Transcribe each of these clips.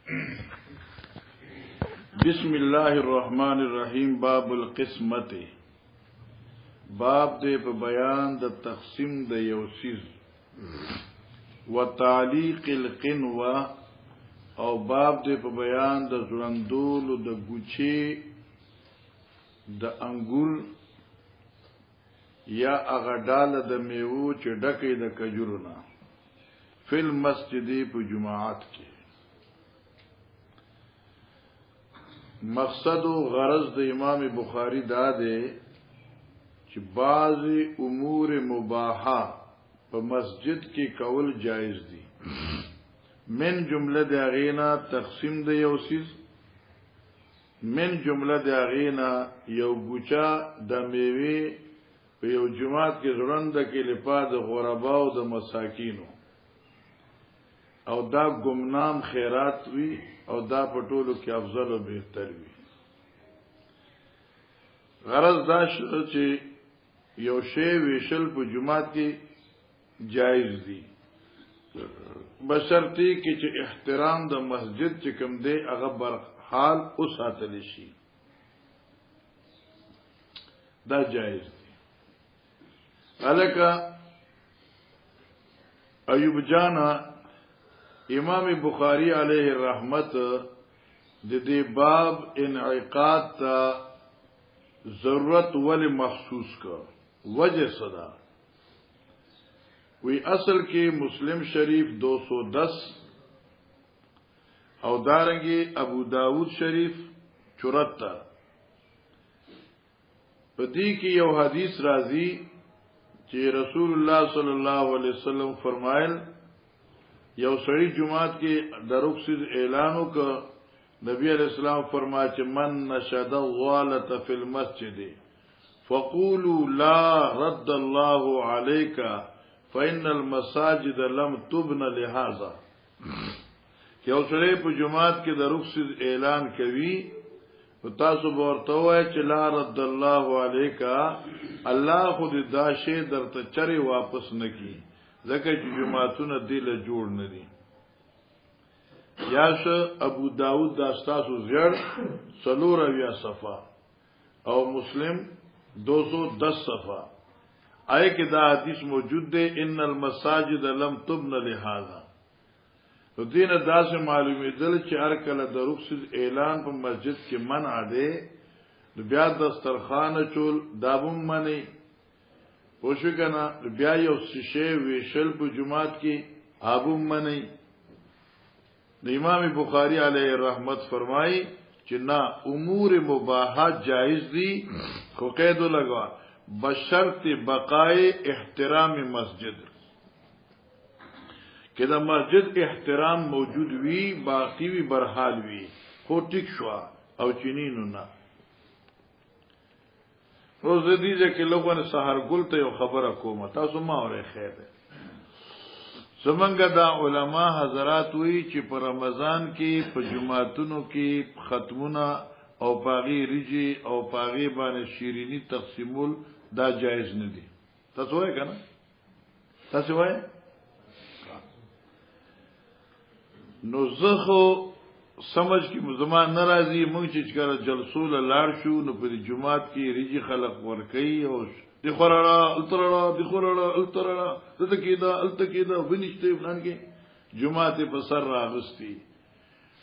بسم الله الرحمن الرحیم. باب القسمت، باب دې په بیان د تقسیم د یو چیز وتعلیق القنوه، او باب دې په بیان د ځړندولو د ګوچې د انګور یا هغه ډاله د میوو چې ډکې د کجورونه فل مسجد په جماعت کې. مقصد و غرض د امام بخاری دا دی چې بعضی امور مباحه په مسجد کې کول جایز دي. من جمله د اغینا تقسیم د یو سیز، من جمله د اغینا یو ګوچا د میوه په یو جماعت کې ځړند کې لپاره د غربا او د مساکینو، او دا گمنام خیرات وی، او دا پټولو کې افضل او بهتر وي. غرض دا چې یو شی ویشل په جمعات کې جایز دي، بشرطی کې چې احترام د مسجد چې کوم دی هغه برحال او ساتل شي، دا جایز دي. الکه ایوب جانا امام بخاری علیہ الرحمت د دې باب انعقاد تا ضرورت ول مخصوص کا وجہ صدا وی اصل کې مسلم شریف 210 او دارنګي ابو داود شریف 74. په دې کې یو حدیث راځي چې رسول الله صلی الله علیه وسلم فرمایل یو سړی جمعات کې د رخصت اعلان وکړ. نبی علیہ السلام فرمایي چې من نشد الضالة فی المسجد فقولوا لا رد الله عليك فإن المساجد لم تبن لهذا. یو سړی په جمعات کې د رخصت اعلان کوي، تاسو ورته وایي چې لا رد الله عليك، الله خود دا شی درته چره واپس نکي، ځکه چې جماعتونه دل جوړ نه دي. یاش ابو داود دا استاسو زړ څلور اویا صفه او مسلم 210 صفه آئے کې دا حدیث موجود دی ان المساجد لم تبن لهذا. نو دین دا سے معلومی دل چې هر کله د رخصت اعلان په مسجد کې منع دی، نو بیا دسترخوان چول دابم منی پوشو کنا، بیا یو شیشه ویشل په جماعت کې آبم منی. د امام بخاری علیہ الرحمت فرمائی چې نا امور مباحه جائز دي، خو قید لگا بشرط بقای احترام مسجد، کہ دا مسجد احترام موجود وی، باقی وی، برحال وی، خو ټیک شوا او چینینو نا. روز دیجه که لوگوان سحر گل تا یو خبر کوما تاسو ما اوره خیر ده. زمنګ دا علماء حضرات وی چې په رمضان کې په جمعاتونو کې ختمونه او پاغي ریجی او پاغي باندې شیرینی تقسیمول دا جایز نه دي. تاسو وای کنه؟ تاسو وای؟ نو زخو سمجھ کی زمان ناراضی مونږ چې کله جلسو لاړ شو نو په جمعات کې ریجی خلق ورکي او دی خورړه الترړه دی خورړه الترړه دته کېدا الته کېدا ونیشته فلان کې جمعات په سر راغستی.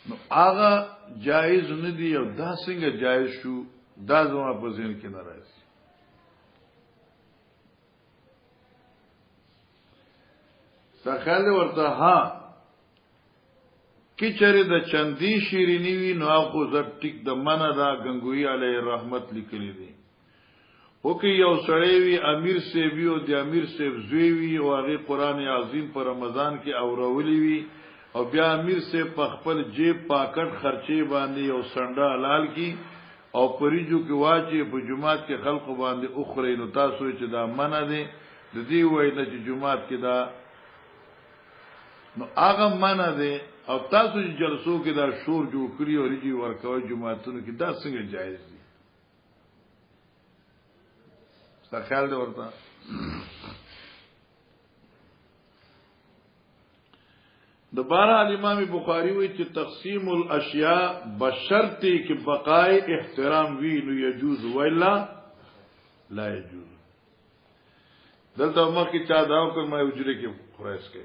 نو هغه جایز نه دی او دا څنګه جایز شو، دا زما په ذهن کې ناراضي. څخه ورته ها کی چره د چندی شیرینی وی نو خو زر ټیک د منه دا غنگوی علیه الرحمت لیکلی دی. او که یو سړی وی امیر سیبی او د امیر سیب زوی وی او هغه قران عظیم پر رمضان کې اورولی وی، او بیا امیر سیب په خپل جیب پاکټ خرچي باندې او سنډا حلال کی او پریجو کې واچي په جمعات کې خلق باندې اخرى، نو تاسو چې دا منه دی د دې وای نه چې جمعات کې دا نو هغه منه دی، او تاسو چې جلسو کې دا شور جوړ کړی او ریجی ورکوي جمعاتونو کې، دا څنګه جایز دي؟ څه خیال دی ورته؟ دوباره امام بخاری وی چې تقسیم الاشیاء بشرط کې بقای احترام وی نو یجوز ولا لا یجوز. دلته مخکې چا داو کړ ما اجره کې خلاص کې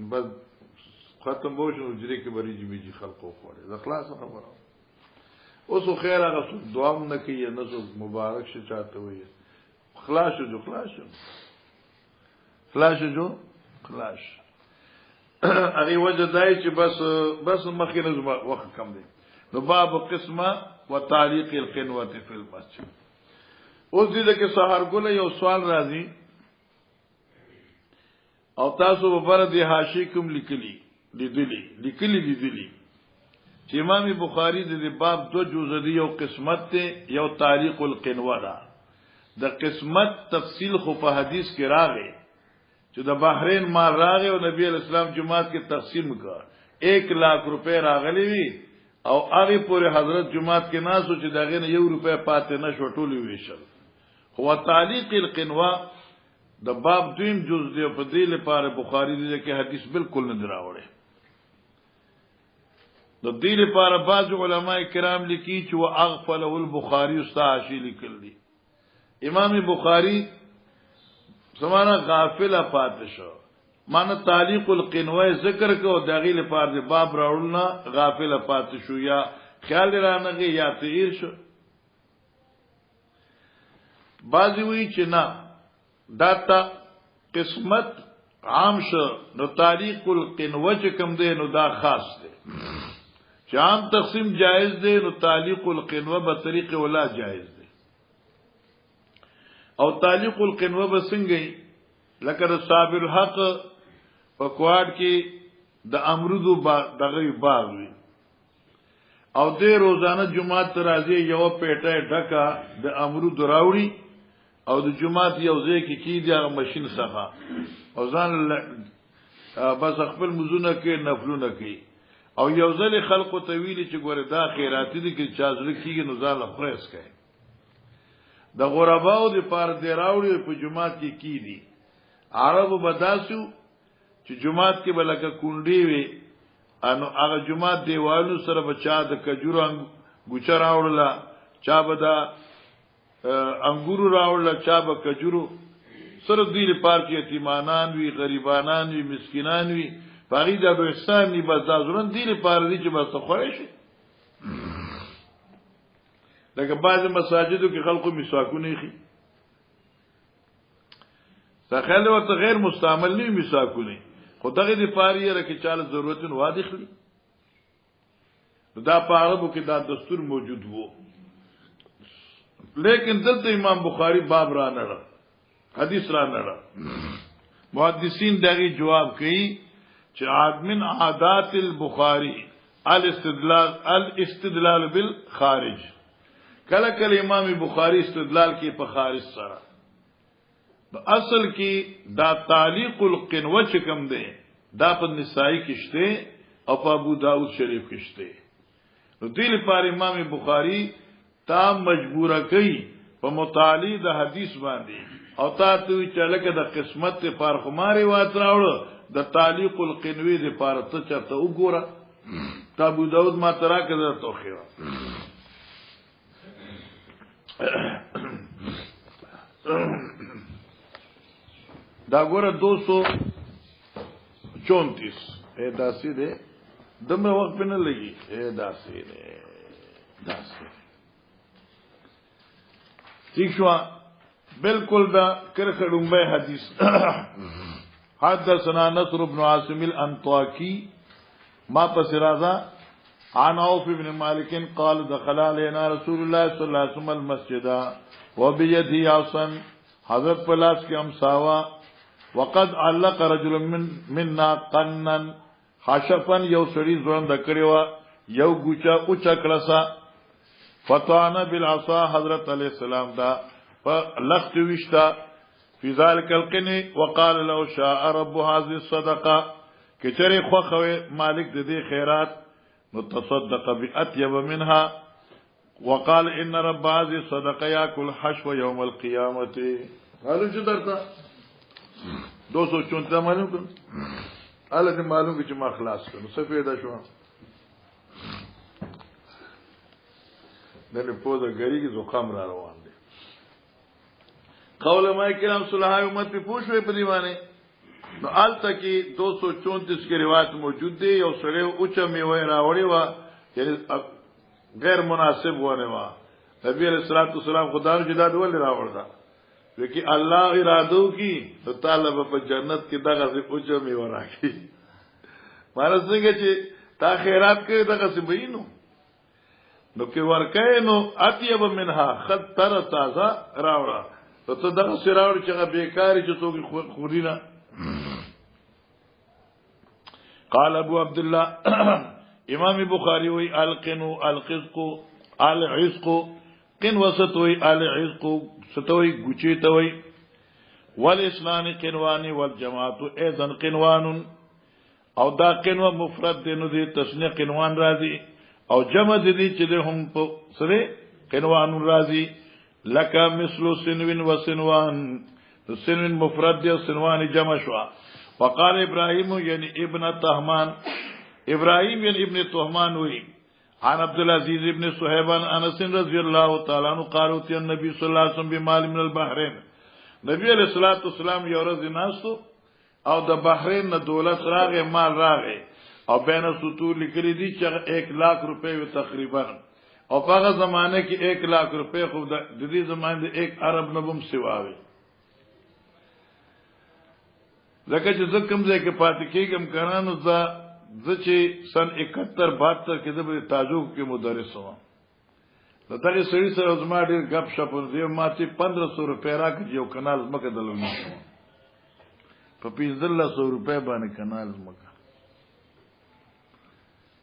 بس ختم بوش اجره کې بریجی بیجی خلقو خوړي د خلاص خبره. اوس خیر هغه دعا نه کوي نه مبارک شه چاته وي خلاص جو خلاص هغه وجه دای چې بس مخکې نه وخت کم دی. نو باب قسمه وتعلیق القنوه فی المسجد. اوس دې کې سحر ګل یو سوال راځي او تاسو په بر دي حاشیه کوم لیکلي چې امام بخاری د باب دو جزء دی یو قسمت ته یو تعلیق القنوه دا د قسمت تفصیل خو په حدیث کې راغی چې د بحرین مال راغی او نبی اسلام جماعت کې تقسیم کړ 1 लाख روپے راغلی وی او هغه پورې حضرت جماعت کې ناسو چې دغه نه 1 روپے پاتې نشو ټولې ویشل. هو تعلیق القنوه د باب دویم جز دی په دې لپاره بخاری دی کې حدیث بالکل نه دراوړي. د دې لپاره بعض علما کرام لیکي چې واغفله البخاری استعاشی لیکل دي امام بخاری سمانا غافل پاتشو مانا تعلیق القنوه ذکر کو داغی لپاره د باب راولنا غافل پاتشو یا خیال رانغه یا تغیر شو. بعضی وی چې نه داتا قسمت عام شو نو تعلیق القنوه چې کوم دی نو دا خاص دی. چې عام تقسیم جائز دی نو تعلیق القنوه به طریق ولا جائز دی. او تعلیق القنوه به څنګه لکه صابر الحق په کواد کې د امرودو دغه باغ وي او د روزانه جمعه ترازی یو پیټه ډکا د امرود راوړي او د جمعه یو ځای کې کیږي هغه ماشين څخه او ځان بس خپل مزونه کې نفلونه کوي او یو ځل خلقو طویل چې ګوره دا خیراتی دي کې چازل کیږي نو ځان خپرس کوي د غرباو د پار دی راوړي په جمعات کې کیدی عربو بداسو چې جمعات کې بلکه کونډي وي انو هغه جمعات دیوالو سره بچا د کجورو ګوچا راوړلا چا بدا انګورو راوړلا چا به کجورو سره دی لپاره کې یتیمانان وی غریبانان وی مسکینان وی باغی د احسان نی بس دا زرن دی لپاره دي چې بس خوړې شي. لکه بعض مساجدو کې خلقو مسواکونه خي تخیل ورته غیر مستعمل نه مسواکونه خو دغه دی پاری رکه چاله ضرورت واضح لري. دا په عربو کې دا دستور موجود وو لیکن دلته امام بخاری باب را نه حدیث را نه محدثین دغه جواب کوي چې من عادات البخاری الاستدلال بالخارج. کله کله امام بخاری استدلال کې په خارج سره اصل کې دا تعلیق القنوه چې کوم دی دا په نسائی کې شته او په ابو داود شریف کې شته. نو دې لپاره امام بخاری تا مجبور کوي په مطالعه د حدیث باندې او تا ته چې لکه د قسمت پر خماري وات راوړ د تعلیق القنوی د پر ته چرته وګوره تا ابو داود ما ترا کړه توخیره دا ګوره 234 داسې ده دمه وخت په نه لګي داسې ده ٹھیک شو بالکل دا کرکړم به حدیث حدثنا نصر بن عاصم الانطاکی ما پس رازا عن عوف بن مالك قال دخل علينا رسول الله صلى الله عليه وسلم المسجد وبيده عصا حضرت پلاس کے امساوا وقد علق رجل منا قنا خشفا یو سړي ځوان د کړیوا یو ګوچا اوچا کړسا فتوانا بالعصا حضرت علیہ السلام دا لخت وشتا فی ذلك القنی وقال لو شاء رب هذه الصدقه کچره خوخوي مالک د دې خیرات متصدق باطيب منها وقال ان رب هذه الصدقه ياكل حشو يوم القيامه. قالوا چې درته 234 مانو الله دې معلوم کې چې ما خلاص کړو څه پیدا شو دنه پوزه غری کې زخم را روان دي قول ما کرام صلح امت په پوښوي په دیوانه نو آلته کې 234 کې روایت موجود دی یو سره اوچا میوه راوړی و یعنی غیر مناسب ونه و نبی علیہ الصلوۃ والسلام خدای جدا ډول راوړل وکي الله ارادو کی تو طالب په جنت کې دغه اوچا میوه راکړي مانه څنګه چې تا خیرات کوي دغه څه بینو نو کې ورکه نو اطيب منها خطر تازه راوړه ته دغه سراوړ چې بیکاری چې څوک خورینه قال ابو عبد الله امام بخاری وی القنو القزق العزق قن وسطوي العزق ستوي گچی توي والاسنان قنوان والجماعت اذن قنوان او دا قنوه مفرد دی نو دی تسنیه قنوان راځي او جمع دي چې هم په سره قنوان راځي لك مثل سنوين وسنوان سنوين مفرد دی او سنوان جمع شو وقال ابراهيم يعني ابن طهمان ابراهيم يعني ابن طهمان وي عن عبد العزيز ابن صهيب عن انس رضي الله تعالى عنه قال اتى النبي صلى الله عليه وسلم بمال من البحرين نبی علیہ الصلوۃ والسلام یو ورځ ناستو او د بحرین نه دولت راغې مال راغې او بین سطور لیکلي دي چې 1 लाख روپے تقریبا او په هغه زمانه کې 1 लाख روپے خو د دې زمانه 1 ارب نبم سیواوي لکه چې زه کوم ځای کې پاتې کېږم کنانو چې سن 71 72 کې د تاجوک کې مدرس وم نو دغه سړي سره زما ډېر غپ شپ دی ماته 1500 روپے راکړي یو کانال مکه دلونه په 1500 روپے باندې کانال مکه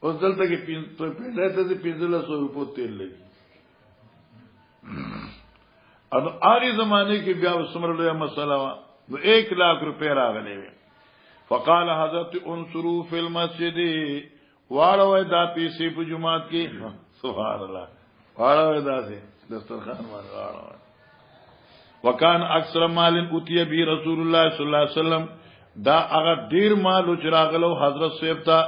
اوس دلته کې پیسې ته 1500 روپے تیل لګي انو هغه زمانه کې بیا وسمر له مسله وا نو 1 लाख روپے راغلي فقال حضرت انصروا في المسجد واړو دا پیسې په جمعات کې سبحان الله واړو دا سي دسترخوان واړو وکان اکثر مال اوتی به رسول الله صلی الله علیه وسلم دا هغه ډیر مال چې راغلو حضرت صاحب ته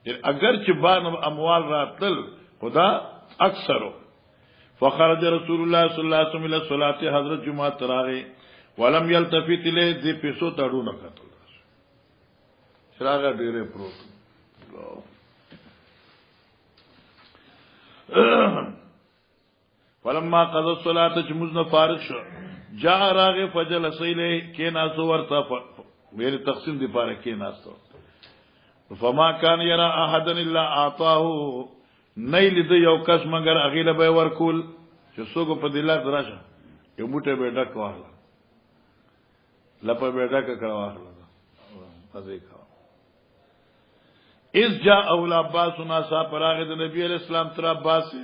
اگر چې بان اموال راتل خدا اکثرو فخرج رسول الله صلی الله علیه وسلم الى صلاه حضرت جمعه تراغه ولم يلتفت الیه دې پیسو تړو نه کتل شراغه ډیره پروت فلما قضى الصلاه جمزنا فارغ شو جاء راغه فجلس الیه کې ناسو ورته میرے تقسیم دی پاره کې ناسو فما كان يرى احد الا اعطاه نیل د یو کس مگر اغیله به ورکول چې څوک په دلات راشه یو موټه به ډک واخله لپه به ډک کړه واخله ازې کا اس جاء اول عباس ناسا پراغ د نبی علیہ السلام تر عباس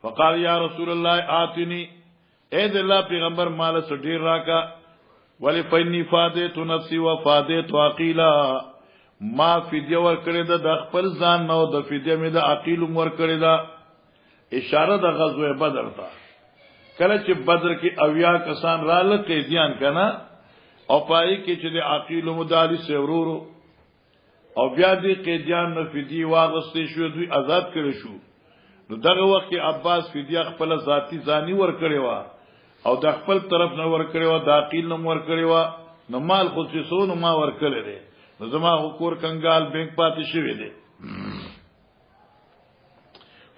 فقال یا رسول الله آتنی اے د الله پیغمبر مال سډیر راکا ولی فینی فادیت نفسی و فادیت عقیلا ما فدیه ور کړی د خپل ځان نو د فدیه مې د عقیل ور کړی دا اشاره د غزوه بدر ته کله چې بدر کې اویا کسان رااله قیدیان کنا او پای کې چې د عقیل مداري سورورو او بیا دې قیدیان نو فدیه واغستې شو دوی آزاد کړي شو نو دغه وخت کې عباس فدیه خپل ذاتی ځاني ور کړی و او د خپل طرف نو ور کړی و د عقیل نو ور کړی و نو مال خصوصو نو ما ور کړی دی زما حکور کنگال بینک پاتې شوی دی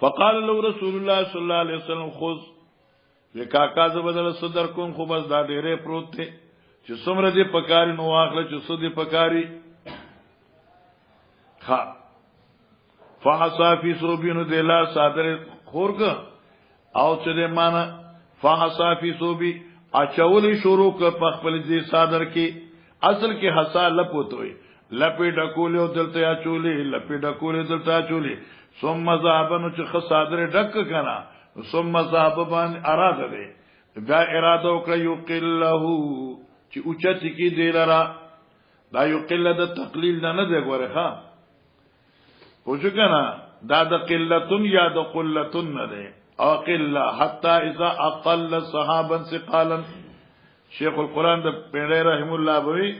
فقال له رسول الله صلی الله علیه وسلم خذ وکا کاز بدل صدر کوم خو بس دا ډیره پروت ته چې څومره دې پکاري نو واخله چې څو دې پکاري ها فحصافی صوبینو دې لا صادر خورګ او چې دې معنا فحصافی صوبی اچولې شروع ک په خپل دې صادر کې اصل کې حصا لپوتوي لپی ډکولې او دلته یا چولې لپی ډکولې دلته چولې ثم ذهبن چې خصادر ډک کنا ثم ذهبن اراده دې دا اراده وکړ یو قله چې اوچت کې دی لرا دا یو قله د تقلیل نه دی ګوره ها پوښ کنا دا د قلتن یا د قلتن نه دی او قله حتا اذا اقل صحابا ثقالا شیخ القرآن د پیړې رحم الله بوي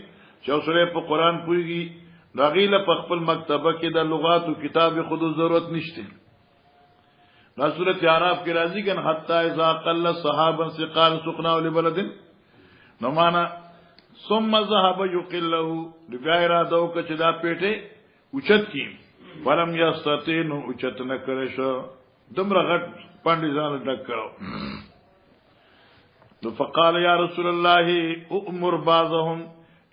چې اوسره په قرآن پويږي داغیله په خپل مکتبه کې د لغاتو کتاب خود ضرورت نشته دا سورۃ اعراف کې راځي کنه حتا اذا قل صحابا ثقال سقنا لبلد نو معنا ثم ذهب يقله لغیر ادو کچ دا پیټه اوچت کی ولم یستطيع اوچت نه کړي شو دمر غټ پاندې ځان ډک کړو نو فقال یا رسول الله امر بعضهم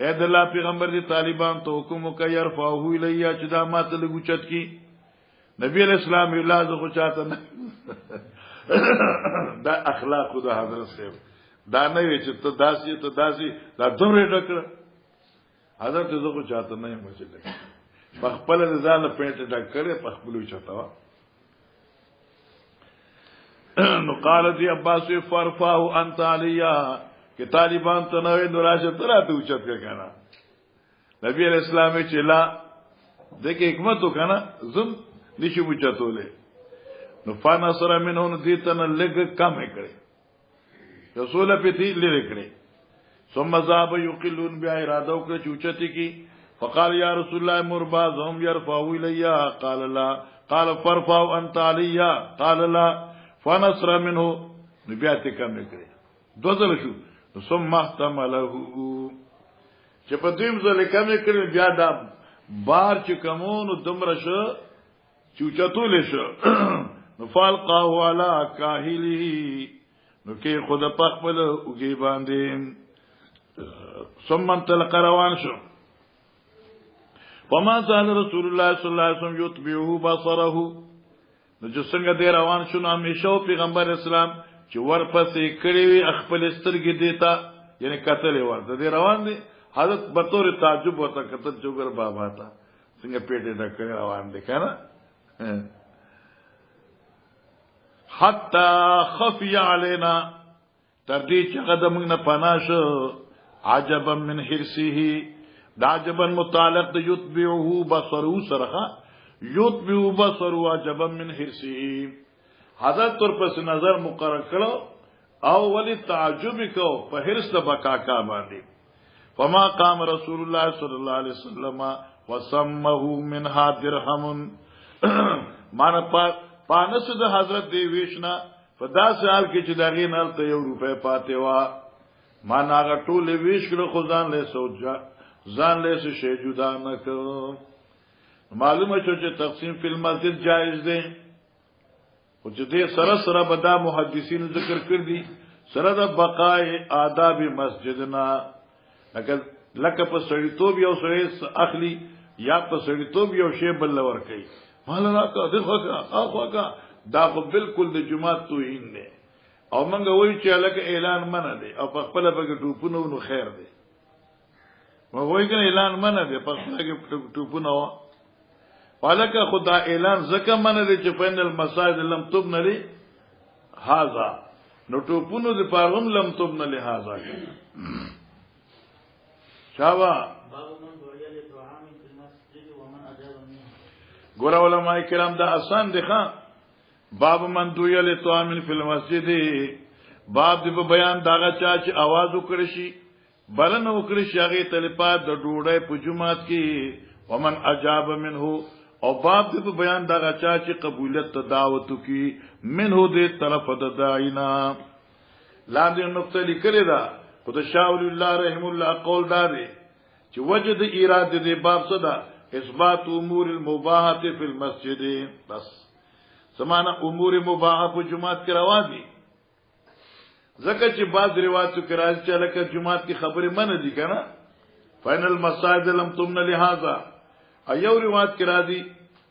اے د الله پیغمبر دي طالبان ته حکم وکي يرفعه الیا چې دا ماته لګوچت کی نبی علیہ السلام الله زه خو چاته نه دا اخلاق د حضرت صاحب دا نه وی چې ته داسي دا دومره ډکړه حضرت زه خو چاته نه مچل په خپل ځان پېټ ډکړه په خپل چاته نو قال دی عباس فرفعه انت علیا کہ طالبان ته نوې دراشه تراته اوچت کړه نبی علیہ السلام چې لا دغه حکمت وکړه زم نشي اوچتولې نو فنصر منه دیتن لګ کم کړي رسول په دې لری کړي ثم ذهب يقلون باراده او کړه اوچتي کی فقال يا رسول الله مربازهم يرفعوا الي قال لا قال فرفعوا انت عليا قال لا فنصر منه نبيات کم کړي دوزل شو ثم احتمله چې په دې ځل کم کړي بیا دا بار چې کومونو دمر شو چوچتول شو نو فالقاه على كاهله نو کې خود په خپل اوږي باندې ثم انطلق روان شو وما زال رسول الله صلی الله علیه وسلم يتبعه بصره نو چې څنګه دې روان شو نو همیشه پیغمبر اسلام چې ورپسې کړي وي خپل سترګې دیتا یعنی قتل ورته دې روان دي حضرت بطور تعجب ورته قتل چوغر بابا تا څنګه پیټه ډکړ روان دي کنه حتى خفي علينا تردي چې قدم نه پناش عجبا من حرسه عجبا متعلق يتبعه بصره سرخه يتبعه بصره عجبا من حرسه حضرت تر پس نظر مقرر کړو او ولی تعجب کو په حرس د بقاکا باندې فما قام رسول الله صلی الله علیه وسلم وسمه منها درهم مان پانس د حضرت دی ویشنا په داسې حال کې چې دغه نل ته 1 روپے پاتې وا ما ناغه ټول ویش کړو خو ځان له سوجا ځان له شي جدا نه کړ معلومه شو چې تقسیم فی المسجد جائز دی او چې دې سره سره بدا محدثین ذکر کړ دي سره د بقای آداب مسجدنا لکه په سړیتوب یو سړی اخلي یا په سړیتوب یو شی بل ور کوي مال راکا دغه اخواکا دا خو بالکل د جمعه توهین دی او موږ وایو چې الکه اعلان منه دی او په خپل په ټوپونو نو خیر دی مو وایو کنه اعلان منه دی په خپل کې ټوپونو والکه خدا اعلان زکه منه دی چې فین المساجد لم تبن لي هاذا نو ټوپونو د پاغم لم تبن لي هاذا شابه ګور علماء کرام دا آسان دي ښا باب من دویل طعام فی المسجد باب دی بیان داغه چا چې आवाज وکړي شي بلن وکړي شي هغه تلپات د ډوډۍ په جمعات کې ومن اجاب منه او باب دی بیان داغه چا چې قبولیت دعوت کی منه دې طرف د داعینا لاندې نقطه لیکلې ده خدای شاول الله رحم الله قول داري چې وجد اراده دې باب صدا اثبات امور المباحه فی المسجد بس سمانا امور مباحه په جمعات کې روا دي ځکه چې بعض روایتو کې راځي چې لکه جمعات کې خبره منه دي کنه فین المساجد لم تمن لهذا ایو روایت کې راځي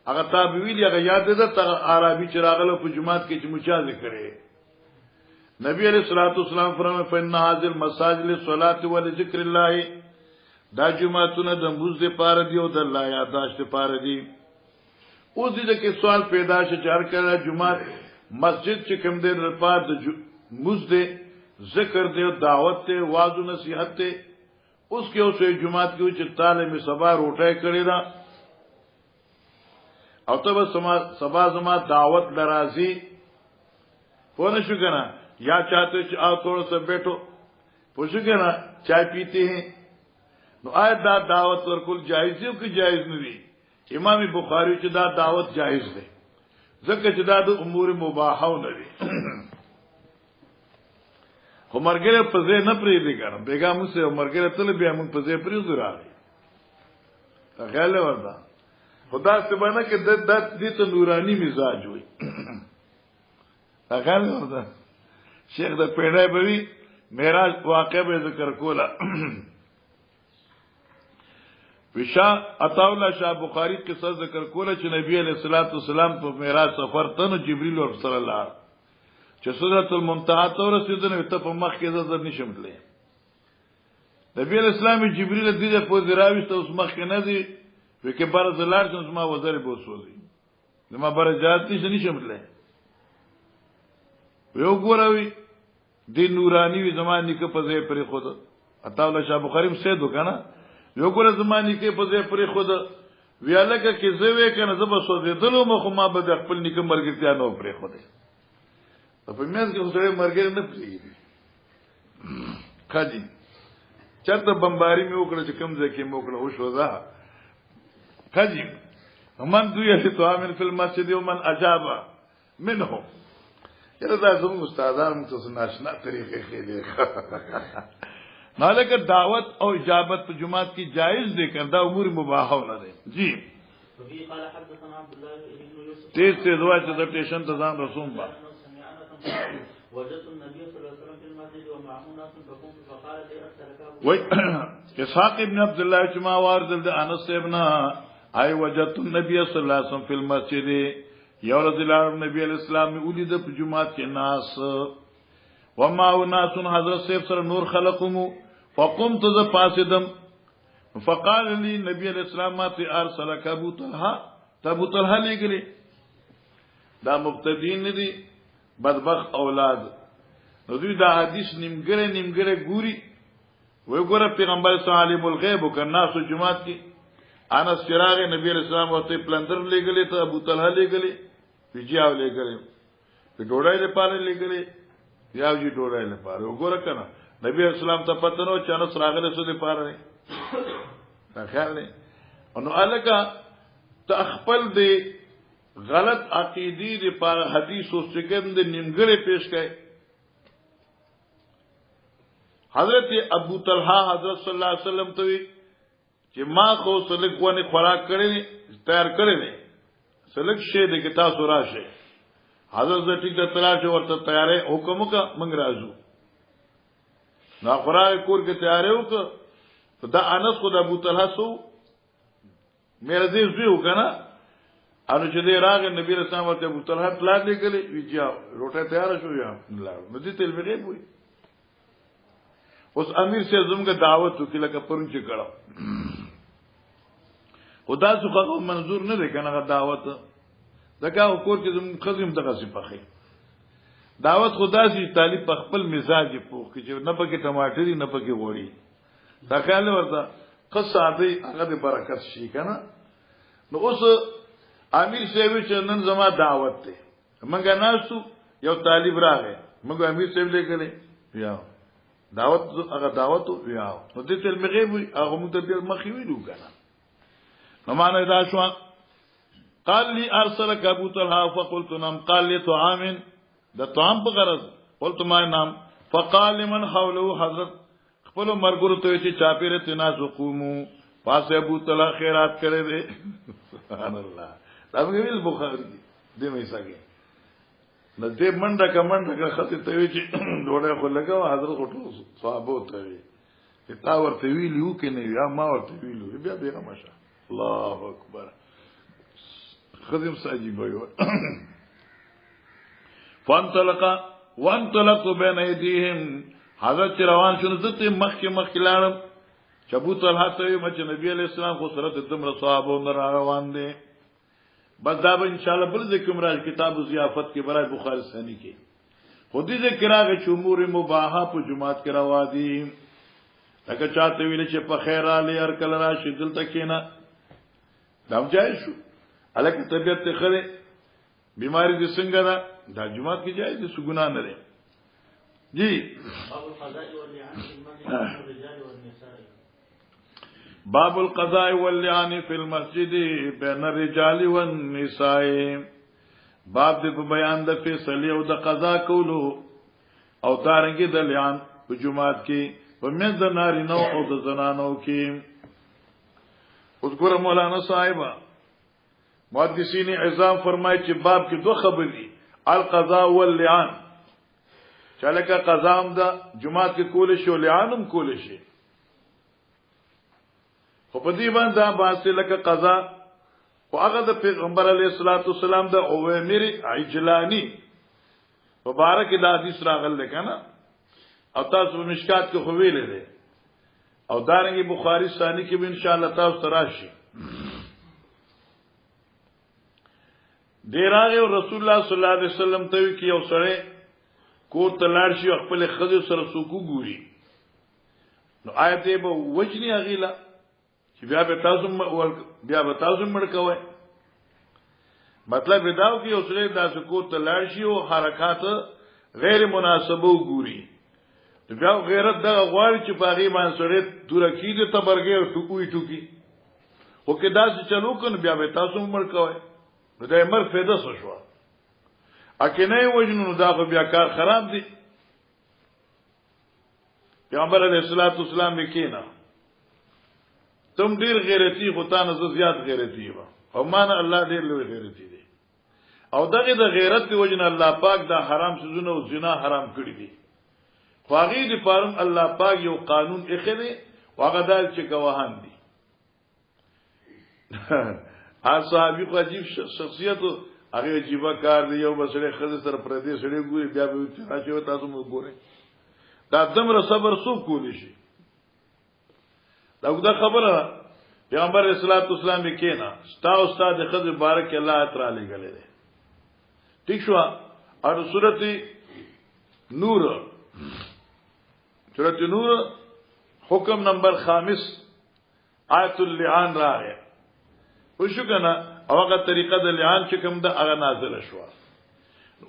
هغه تابعی هغه یاد ده تر عربي چې راغله په جمعات کې چې مجاز کړي نبی علیہ الصلوۃ والسلام فرمایي فین هذه المساجد للصلاه ولذکر الله دا جمعتونه د موږ د پاره دی او د الله یاداشت پاره دی او دې کې سوال پیدا شي چې هر کله جمعه مسجد چې کوم دې لپاره د موږ د ذکر دی او دعوت ته واعظ نصیحت ته اوس کې اوسې جمعه کې چې طالب سبا روټه کړی دا او ته سبا زما دعوت لرازي پونه شو کنه یا چاہتے چې آو تھوڑا سا بیٹھو پوچھو کنه چائے پیتے ہیں نو آیت دا دعوت ورکول جایز دی او که جایز نه دی؟ امام بخاری چې دا دعوت جایز دی ځکه چې دا د امور مباحه نه دي. خو مرګره په ځای نه پریږدي کنه بیګا موږ سه مرګره تل بیا موږ په ځای پریږدو راغی خیال ورته خدا سبحانه کې د دې ته نورانی مزاج وي خیال ورته شیخ د پیړای بوي معراج واقع به ذکر کولا وشا عطاولا شاه بخاری قصه ذکر کوله چې نبی علیہ الصلوۃ والسلام په معراج سفر ته جبرئیل ور سره لاړ چې سدرۃ المنتهى ته رسیدنه ته په مخ کې زړه نشم تللی نبی علیہ السلام جبرئیل دې په دراويسته اوس مخ کې نه دی وکي بار زلار چې ما وزر به وسوځي نو بار جات نشم تللی یو ګوروي د نورانی وي زمانه کې په ځای پرې خود عطاولا شاه بخاری هم سیدو کنه یو ګوره زمانی کې په ځای پرې خود ویاله کې زوی کنه زب سوځیدلو مخ ما به د خپل نکم مرګتیا نو پرې خود په میاس کې اوسره مرګ نه پریږي خاجي چرته بمباری مې وکړه چې کم ځای کې مې وکړه او شو ځه خاجي من دوی چې تو امن فی المسجد ومن اجاب منهم یره دا زموږ استادان موږ ته ناشنا طریقې خېلې مالک دعوت او اجابت په جمعات کی جائز دے کر دا امور مباح نه دي جی تیز تیز وای چې د ټیشن ته ځان رسوم با وجدت النبي صلى الله عليه وسلم في المسجد ومعه ناس فقمت فقال لي أرسلك وي اسحاق ابن عبد الله جمع وارد انس ابن اي وجدت النبي صلى الله عليه وسلم في المسجد یو رسول الله نبی علیہ السلام ولید په جمعات کې ناس ومعه ناس حضرت سیف سره نور خلقهم فقمت ذ فاسدم فقال لي نبی علیہ السلام ما ارسلك ابو طلحه ابو طلحه لګلی دا مبتدین دي بدبخت اولاد نو دوی دا حدیث نیمګره ګوري وی ګوره پیغمبر صلی الله علیه الغیب وکنا سو جمعات کی انس فراغ نبی علیہ السلام ورته پلندر لګلی ته ابو طلحه لګلی ویجاو لګلی په ډوړای له پاره لګلی یاو جی ډوړای له پاره وګوره کنه نبی علیہ السلام ته پته نو چې انس راغله سو له پاره نه خیال نه انو الګه تخپل دی غلط عقیدی دی پار حدیث او سکند نیمګړې پیش کړي حضرت ابو طلحه حضرت صلی الله علیه وسلم ته چې ما خو سلک ونه خوراک کړی تیار کړی نه سلک شه د کتاب سورا شه حضرت ټیک د تلاش ورته تیارې حکم کا منګ راځو نا خوراک کور کې تیارې وک دا انس خو د ابو طلحه سو مې دې زیو کنه انو چې دې راغ نبی رسول الله ورته ابو طلحه پلان لګلې ویجا روټه تیار شو یا نو دې تل به وي اوس امیر سے زمګه دعوت وکړه لکه پرون چې کړه خدا څخه منظور نه ده کنه دعوت دغه کور کې زم خزم دغه صفخه دعوت خدا سي طالب په خپل مزاج پوخ کې نه پکې ټماټري نه پکې وړي دا خیال ورته قصه دې هغه د برکت شي کنه نو اوس امیر صاحب چې نن زما دعوت ته منګه ناسو یو طالب راغی منګه امیر صاحب لګلې یا دعوت هغه دعوت یا نو دې تل مغيب هغه موږ ته مخې ویلو کنه نو معنی دا شو قال لي ارسلك ابو طلحه فقلت نعم قال لي طعام ده طعام په غرض قلت ما نام فقال لمن حوله حضرت خپل مرګورو ته چې چاپیره تناس قومو پاسه ابو طلحه خیرات کړي دي سبحان الله دا ویل بخاری دې مې سګي نو دې منډه کا خطه ته وی چې ډوړې خو لګاو حضرت خټو صحابه ته وی تا ورته ویلو کې نه یا ما ورته ویلو بیا به ماشه الله اکبر خدم ساجي وي وانطلق بين ايديهم حضرت روان شنو دته مخ کې لاړم ابو طلحه ته مچ نبی عليه السلام خو سره دمر صحابه روان دي بس دا به ان شاء الله بل ذکر راځي کتاب ضیافت کې برای بخاری ثانی کې خودی ذکر راغی چې امور مباحه په جمعات کې روا دي لکه چاته ویل چې په خیر علي هر کله راشي دلته کېنا دا جایز شو الکه طبيعت ته خره بیماری دې څنګه دا جمعات کې جایز دي سګنا نه لري جی باب القضاء واللعان فی المسجد بین الرجال والنساء باب دې په بیان د فیصله او د قضا کولو او دارنګي د لعان په جمعات کې په منځ د نارینو او د زنانو کې. اوس ګوره مولانا صاحب محدثین اعظام فرمایي چې باب کې دوه خبرې القضاء واللعان چلکه قضا هم د جمعات کې کول شي او لعان هم کول شي. خو په دې باندې باسه لکه قضا او هغه د پیغمبر علیه الصلاۃ والسلام د اوامر عجلانی مبارک د حدیث راغل کنه او تاسو مشکات کې خو ویلې ده او دارنګي بخاری ثانی کې به ان شاء الله تاسو تراشي. دیراغه رسول الله صلی الله علیه وسلم ته کې یو سره کور تلاړ شي خپل خځو سره سوکو ګوري نو آیت به وجنی اغیلا چې بیا به تاسو مړ کوي. مطلب دا و چې یو سره داسې کور تلاړ شي او حرکات غیر مناسبه وګوري بیا غیرت دغه غواړي چې باغی باندې سره دورکی دې تبرګي او ټوکی او کې داسې چلو کنه بیا به تاسو مړ کوي نو دا مر فایده څه شو اکه نه وجنو دا خو بیا کار خراب دي. پیغمبر علیہ الصلوۃ والسلام وکینا تم ډیر غیرتی غتان ز زیات غیرتی و او مان الله ډیر لوی غیرتی دي او دغه د غیرت په وجنه الله پاک دا حرام سيزونه او زنا حرام کړی دي. خواغی دی پارم الله پاک یو قانون اخلي واغه دال چې گواهان دي. صحابي خو عجیب شخصیت هغه عجیب کار دی یو بسړي خزه سره پردي سړي ګوري بیا به چې تاسو مو ګوري دا دمر صبر سو کولی شي. دا خبره پیغمبر رسول الله والسلام کې نه ستا استاد خزه بارک الله تعالی غلې ده ٹھیک شو. اور سورۃ نور حکم نمبر 5 آیت اللعان راغه وشو کنه او هغه طریقه د لعان چې کوم د هغه نازله شو.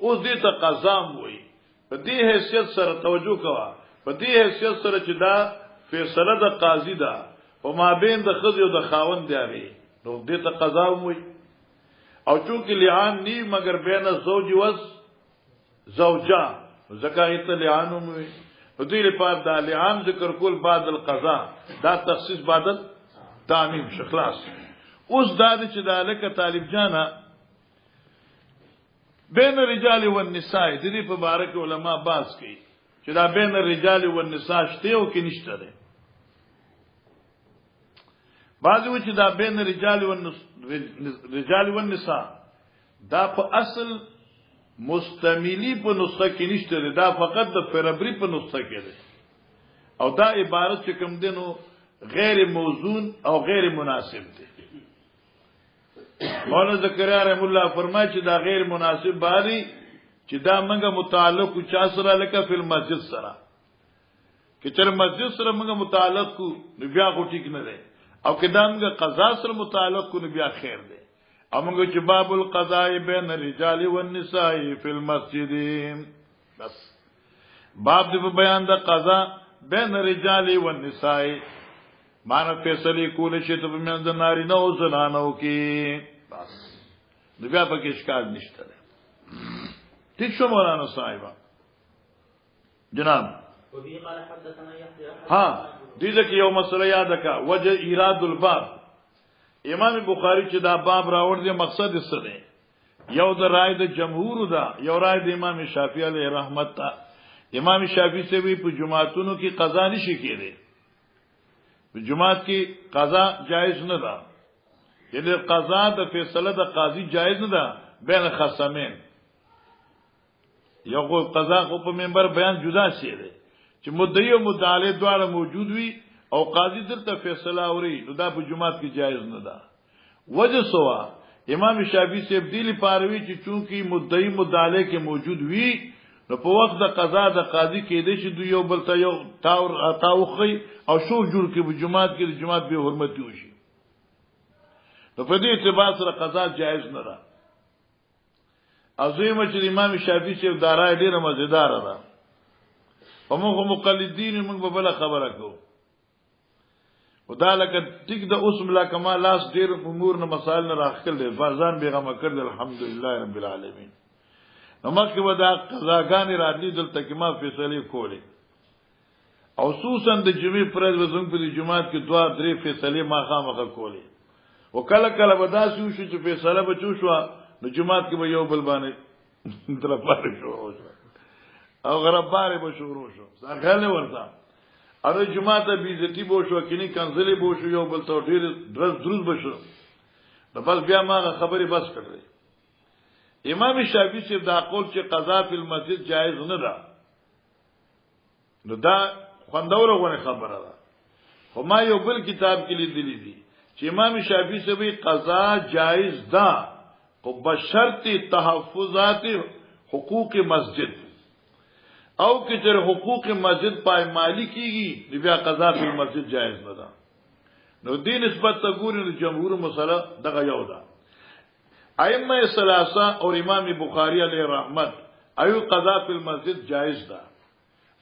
اوس دې ته قضام وای په دې حیثیت سره توجه کوا په دې حیثیت سره چې دا فیصله د قاضي ده او ما بین د خځې او د خاوند دی نو دې ته قضام وای او چونکه لعان نی مگر بین زوج و زوجا زکایت لعان وای په دې لپاره د لعان ذکر کول بعد القضاء دا تخصیص بعد تعمیم شخلاص. اوس دا چې د الکه طالب جانا بین الرجال والنساء د دې په اړه کې علما باز کوي چې دا بین الرجال والنساء شته او کې نشته ده. بعضی و چې دا بین الرجال والنساء دا په اصل مستملی په نسخه کې نشته ده دا فقط د فربری په نسخه کې ده او دا عبارت چې کوم دینو غیر موزون او غیر مناسب ده. مولانا زکریا رحم الله فرمایي چې دا غیر مناسب باري چې دا منګه متعلق کو چا سره لکه فل مسجد سره چې تر مسجد سره منګه متعلق کو بیا خو ټیک نه ده او کدا منګه قضا سره متعلق کو بیا خیر ده. او منګه چې باب القضاء بین الرجال والنساء فی المسجد بس باب دې بیان د قضا بین الرجال والنساء مانو فیصله کول شي ته په منځ نارینه او زنانو کې بس نو بیا پکې اشکال نشته. ٹھیک شو مولانا صاحب جناب ها دې ځکه یو مسله یاد کا وجه ایراد الباب امام بخاری چې دا باب راوړ دي مقصد یې څه دی یو د رائے د جمهور دا یو رائے د امام شافعی علیه رحمت تا. امام شافعی سے بھی په جمعاتونو کې قضا نشي کېده جمعات کی قضا جائز نه ده یعنی قضا د فیصله د قاضي جائز نه ده بین خصمین یو قضا خو په منبر بیان جدا شي ده چې مدعی او مدعی دواړه موجود وي او قاضي درته فیصله اوري نو دا په جمعات کې جائز نه ده. وجه سوا امام شافعی سے بدیلی پاروي چې چونکی مدعی مدعی کې موجود وي نو په وخت د قضا د قاضي کې دي چې دوی یو بل ته یو تاوخی او شو جوړ کې په جمعات کې د جمعات به حرمتي وشي نو په دې اعتبار سره قضا جائز نه ده. عظیم چې امام شافعی چې دارای ډیره مزیدار ده او موږ مقلدین موږ په بل خبره کوو ودالک ټیک د اوس ملا کمال لاس ډیر امور نه مسائل نه راخل دي فرزان بیغه مکر الحمدلله رب العالمین نو مکه ودا قضاګان راتلی دلته کې ما فیصله کولې او خصوصا د جمعې پرځ وزن په جمعات کې 2-3 فیصله ما خامخه کولې وکله کله بداسي شو چې فیصله بچو شو نو جمعات کې به یو بل باندې تر پاره شو او غرباره به شروع شو څنګه ورته اره جمعه ته بیزتی بو شو کینی کنزلی بو شو یو بل تو ډیر دروز بشو نو بس بیا ما خبري بس کړې امام شافعي چې دا قول چې قضا فی المسجد جایز نه ده نو دا خوندوره غونه خبره ده خو ما یو بل کتاب کې لیدلی دي چې امام شافعي سے به قضا جایز ده خو بشرط تحفظات حقوق مسجد او که چر حقوق مسجد پای مالی کیږي بیا قضا فی المسجد جایز نه ده نو دین نسبت ته ګوري نو جمهور مسله دغه یو ده ائمه ثلاثه او امام بخاری علیه رحمت ایو قضا فی المسجد جایز ده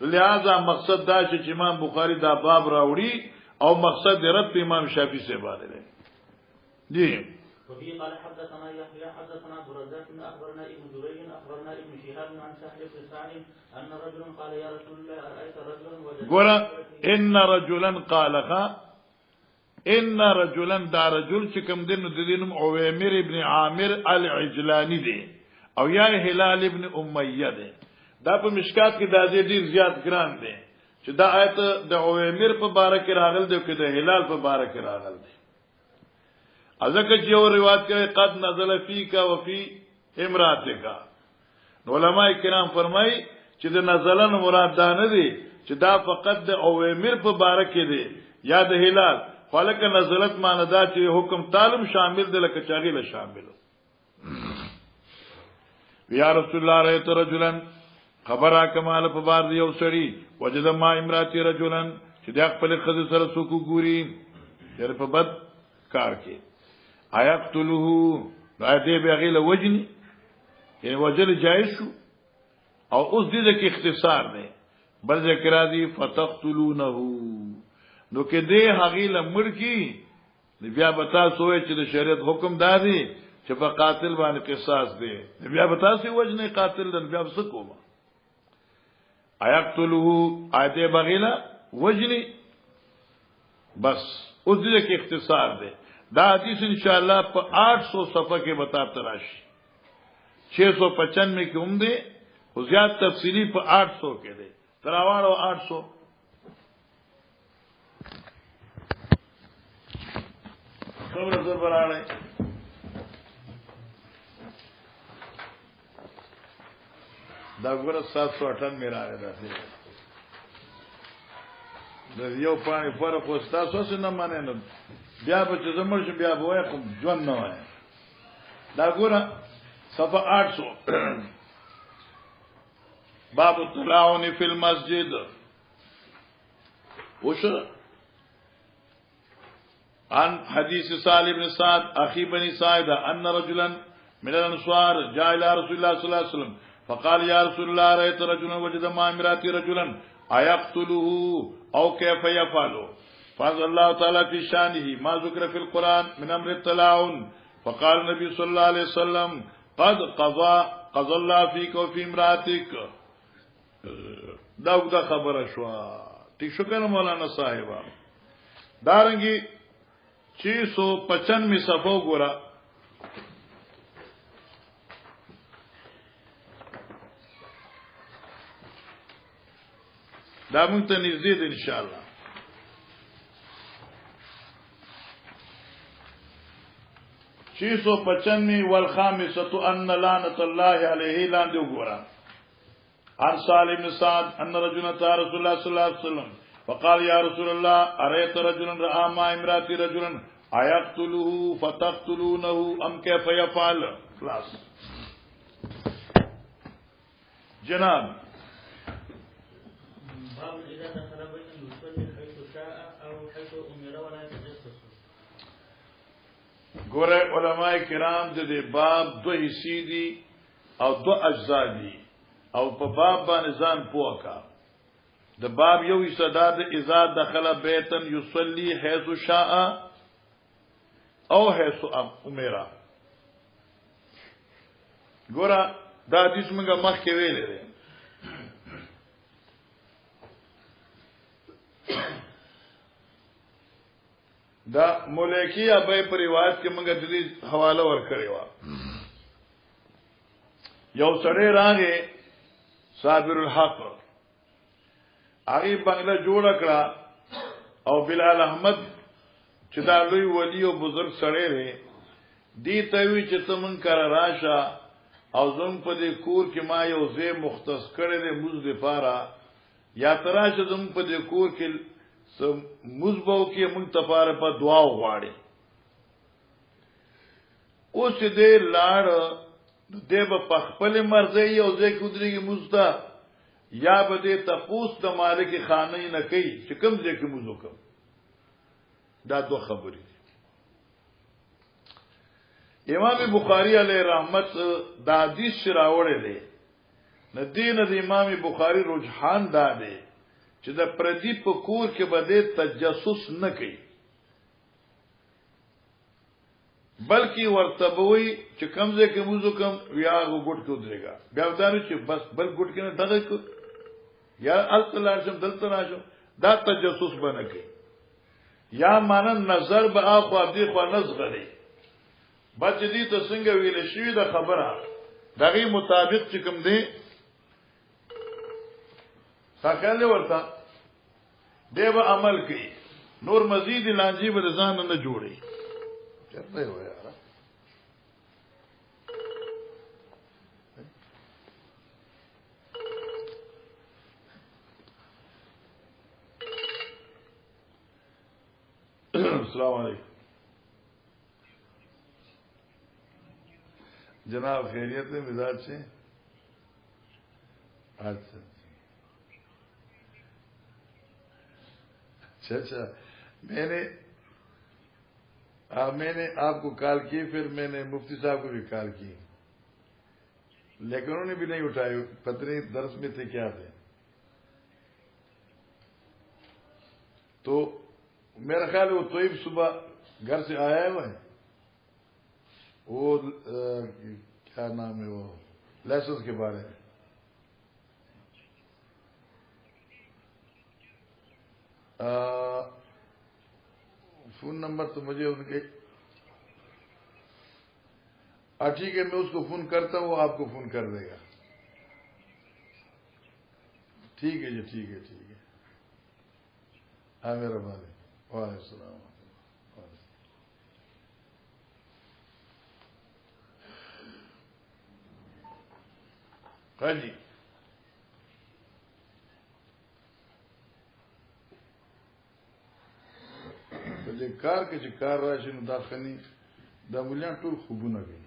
لہذا مقصد دا چې امام بخاری دا باب راوړي او مقصد رد په امام شافعی سے باندې دی جی وفي قال حدثنا يحيى حدثنا برزاق اخبرنا ابن جريج اخبرنا ابن شهاب عن سهل بن سعد ان رجلا قال يا رسول الله ارايت رجلا وجد قال ان رجلا قال ان رجلا دا رجل چې کوم دین د دینم عویمر ابن عامر العجلانی دی او یا هلال ابن امیہ دی دا په مشکات کې دا ډیر زیات ګران دی چې دا آیت د عویمر په باره کې راغل دی او د هلال په باره کې راغل دی ازکه چې یو روایت کوي قد نزل فیک و فی امراتک علماء کرام فرمای چې د نزلن مراد دا نه دی چې دا فقط د اوامر په باره کې دی یا د هلال خلک نزلت معنی دا چې حکم تعلم شامل دی لکه چاغیله شامل یا رسول الله رایت رجلن خبره کمال په بار دی یو سړی وجد ما امراتی رجلن چې د خپل خزه سره سوکو ګوري یره په بد کار کې ايقتله راځي به غیله وجني یعنی وجل جایز شو او اوس دې کې اختصار دی بل ذکر راځي فتقتلونه نو کې دې غیله مړ کی بیا بتا سوې چې د شریعت حکم دادي چې په قاتل باندې قصاص دی بیا بتا سي وجنه قاتل دن بیا څه کومه ايقتله اته بغیله وجني بس اوس دې کې اختصار دی دا حدیث انشاءاللہ په 800 صفحه کې بتا تراشي 695 کې هم دی او زیات تفصیلی په 800 کې دی تراوانو 800 خبر زر براله دا ګوره 758 میرا راځي د یو پانی فرق واستاسو څه نه مانه نه بیا به چې زموږ بیا به وای کوم ژوند نه وای دا ګوره صفحه 800 باب التلاعن فی المسجد وش عن حدیث سالم بن سعد اخی بنی ساعدہ ان رجلا من الانصار جاء الى رسول الله صلی الله علیه وسلم فقال يا رسول الله رايت رجلا وجد ما امراتي رجلا ايقتله او كيف يفعل فانزل الله تعالى في شانه ما ذكر في القرآن من امر التلاعن فقال النبي صلى الله عليه وسلم قد قضى الله فيك وفي امراتك دا خبره شو ٹھیک شو کنه مولانا صاحبہ دارنګي 695 صفحه ګورا دا مونږ ته نږدې ده ان شاء الله 695 والخامسه ان لعنت الله عليه لاندې وګورا عن سالم بن سعد ان رجلا رسول الله صلى الله عليه وسلم فقال يا رسول الله اريت رجلا راى ما امراتي رجلا ايقتله فتقتلونه ام كيف يفعل خلاص جناب باب اذا دخل بيت يصلي حيث شاء او حيث امر ولا يتجسس ګوره علماء کرام د دې باب دوه حصے دي او دوه اجزا دي او په باب باندې ځان پوښا د باب یو استداد اذا دخل بیتا یصلی حيث شاء او حيث امر. ګورا دا حدیث موږ مخکې ویلې ده. دا ملکی ابي پر روایت کې موږ د دې حواله ورکړې و. یو سړی راغی صابر الحق هغه بنگله جوړ کړه او بلال احمد چې دا لوی ولی او بزرگ سړی دی دی ته وی چې تمن کار راشه او زم په دې کور کې ما یو ځای مختص کړی دی موږ لپاره یا تراشه زم په دې کور کې مزبو کې موږ تفاره په دعا وغواړي. اوس دې لاړ دې په خپل مرزي او ځکه کودريږي مزتا یا به دې تپوس د مالک خانه نه کوي چې کوم ځکه مزو کوم. دا دوه خبرې. امام بخاری علیه رحمت دا حدیث راوړی دی. ندین د امام بخاری رجحان دا دی چې د پردی په کور کې بده تجسس نه کوي بلکې ورته وي چې کمزې کې موضوع کم یا غوټ کو درېګا بیا ودانو چې بس بل غوټ کې نه دغه کو یا التلاشم دلته راشم دا تجسس بنه کوي یا معنا نظر به اخو دې خو نظر دی بچ دې ته څنګه ویل شي دا خبره دغه مطابق چې کوم دی ساکل ورته دیو عمل کوي نور مزید لانجی به ځان نه جوړي چرته وای یار السلام علیکم جناب خیریت ہے مزاج سے اچھا اچھا میں نے آپ کو کال کی پھر میں نے مفتی صاحب کو بھی کال کی لیکن انہوں نے بھی نہیں اٹھائی پتہ نہیں درس میں تھے کیا تھے تو میرا خیال ہے وہ طیب صبح گھر سے آیا ہے وہ کیا نام ہے وہ لائسنس کے بارے میں فون نمبر تو مجھے ان کے ٹھیک ہے میں اس کو فون کرتا ہوں وہ آپ کو فون کر دے گا ٹھیک ہے جی ٹھیک ہے ٹھیک ہے ہاں میرا بھائی وعلیکم السلام ہاں جی دې کار کې چې کار راشي نو دا خني دا مليان ټول خوبونه کوي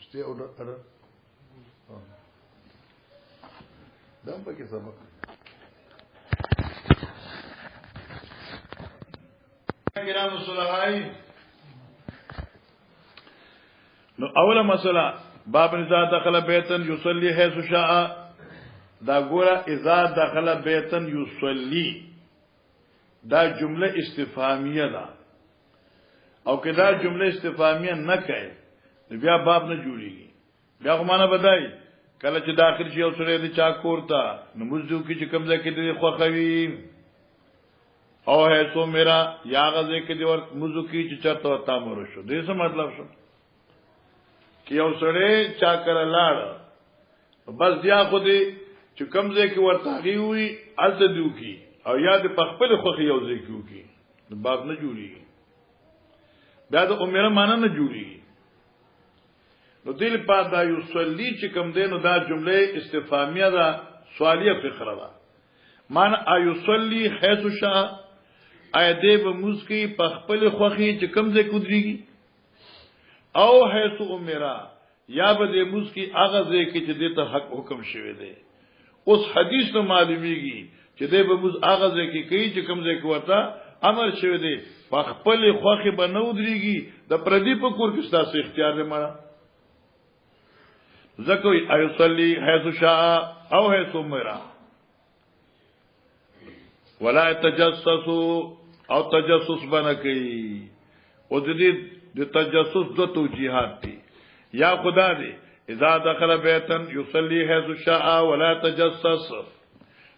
شته او دا پکې سبق کرام صلوات نو اوله مسله باب اذا دخل بیتا يصلي حيث شاء دا ګوره اذا دخل بیتا يصلي دا جمله استفهامیه ده او که دا جمله استفهامیه نه کوي بیا باب نه جوړیږي بیا خو معنا بدای کله چې داخل شي او سره دې چا کوړتا نو مزدو کې چې کوم ځای کې دې خوخوي او هيڅو میرا یا غزه کې دې ور مزدو کې چې چرته وتا مور شو دې څه مطلب شو چې یو سره چا کړه لاړ بس بیا خو دې چې کوم ځای کې ورته وي از دیو کې او یاد په خپل خوخي یو ځای کیو کی نو باب نه جوړیږي بیا د عمره معنا نه جوړیږي نو دل په دا یو صلی چې کوم دینو دا جمله استفهامیه ده سوالیه فقره ده معنا ایو صلی حيث شاء اې دې به مسکی په خپل خوخي چې کوم ځای کودريږي او حيث عمره یا به دې مسکی هغه ځای کې چې دې ته حق حکم شوی دی اوس حدیث نو معلومیږي چې دې به موږ هغه ځکه کوي چې کوم ځکه ورته امر شوی دی په خپل خوخي بنو دريږي د پردی په کور کې ستاسو اختیار دی مړه زکوی ایصلی حیث شاء او حیث امرا ولا تجسسوا او تجسس بنکی او د تجسس دو توجیهات دي یا خدا دې اذا دخل بیتا یصلی حيث شاء ولا تجسس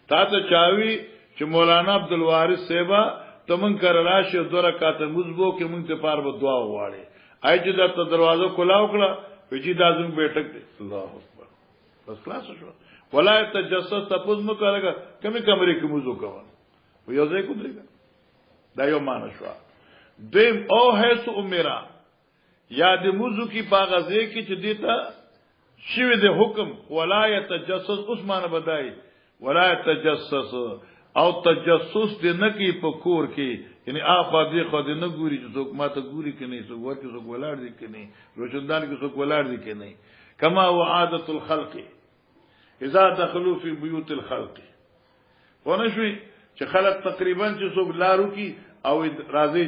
تا ته چاوي چې مولانا عبدالوارث سیبا تمن کر راشه دو رکعات مزبو کې مونږ ته پار به دعا وواړي اې چې د دروازه کلاو کړه په چې دازم بیٹک دي الله اکبر بس خلاص شو ولا تجسس تاسو مو کارګه کمی کمرې کې مزو کوه یو ځای کو درګه دا یو معنی شو دیم او حیث امرا یا د موضوع کی پاغازه کی چې دیتا شوی د حکم ولا يتجسس عثمان بدای ولا يتجسس او تجسس د نکی په کور کې یعنی افا دی خو د نه ګوري چې څوک ماته ګوري کې نه څوک ورته څوک ولاړ دي کې نه روشندان کې څوک ولاړ دي کې نه کما هو عادت الخلق اذا دخلوا في بيوت الخلق ونشوي چې خلق تقریبا چې څوک لارو کی او راځي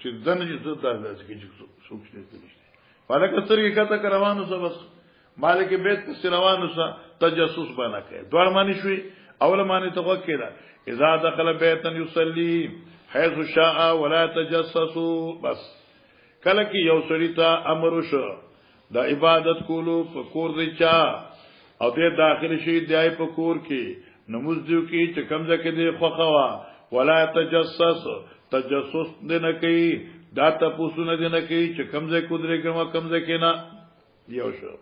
چې دنه چې تاسو کې چې سوچ نه کوي فلک سترګې کته روانو سه بس مالک بیت په روانو سه تجسس بنا کوي دوه معنی شوي اول معنی ته کېدا اذا دخل بیتا يصلي حيث شاء ولا تجسسوا بس کله کې یو سړی ته امر وشو د عبادت کولو په کور دی چا او دې داخل شي دی په کور کې نماز دیو کې چې کمزه کې دی خوخوا ولا تجسس تجسس دې نه کوي دا تاسو نه دې نه کوي چې کمزه کودري کوم کمزه کې نه یو شو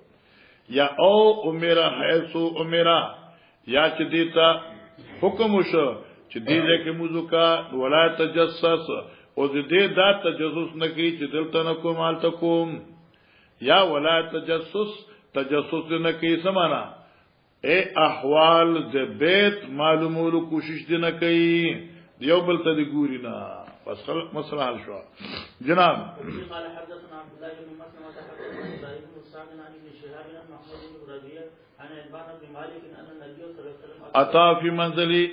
یا او امرا حيث امرا یا چې دیتا حکم وشو چې دې کې موضوع کا ولا تجسس او دې دا تجسس نه کوي چې دلته نه کوم حالت کوم یا ولا تجسس تجسس نه کوي سمانا اے احوال د بیت معلومولو کوشش دې نه کوي دیو بل ته دی ګوري نه بس خلق مسله حل شو جناب قال حدثنا عبد الله بن مسلمة حدثنا ابن الصامت عن ابن شهاب عن محمود بن ربيعة عن ابان بن مالك ان النبي صلى الله عليه وسلم اتا فی منزلی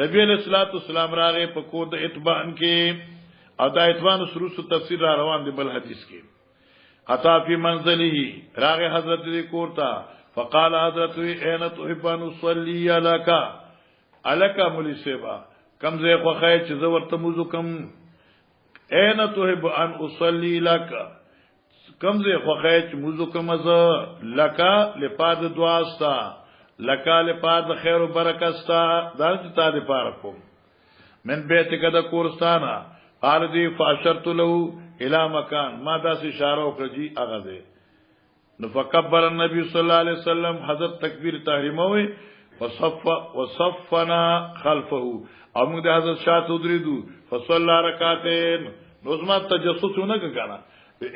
نبی علیہ الصلوۃ والسلام راغه په کور د اتبان کې او دا اتبان سروس تفسیر را روان دی بل حدیث کې اتا فی منزله راغه حضرت دی کور تا فقال حضرت اين تحب ان اصلي لك الک ملی سیبا کم زه خو خای چې زه ورته موضوع کم اين تحب ان اصلي لك کم زه خو خای چې موضوع کم زه لك لپاد دعاستا لك لپاد خیر او برکت ستا دا چې تا دې پاره کوم من بیت کده کورستانا قال دی فاشرت له الى مکان ما دا سي اشاره وکړه جی هغه دې نو فكبر النبي صلى الله عليه وسلم حضرت تکبیر تحریموي وصفنا خلفه او موږ د حضرت شاته درېدو فصلى ركعتين نو زما تجسسونه کړه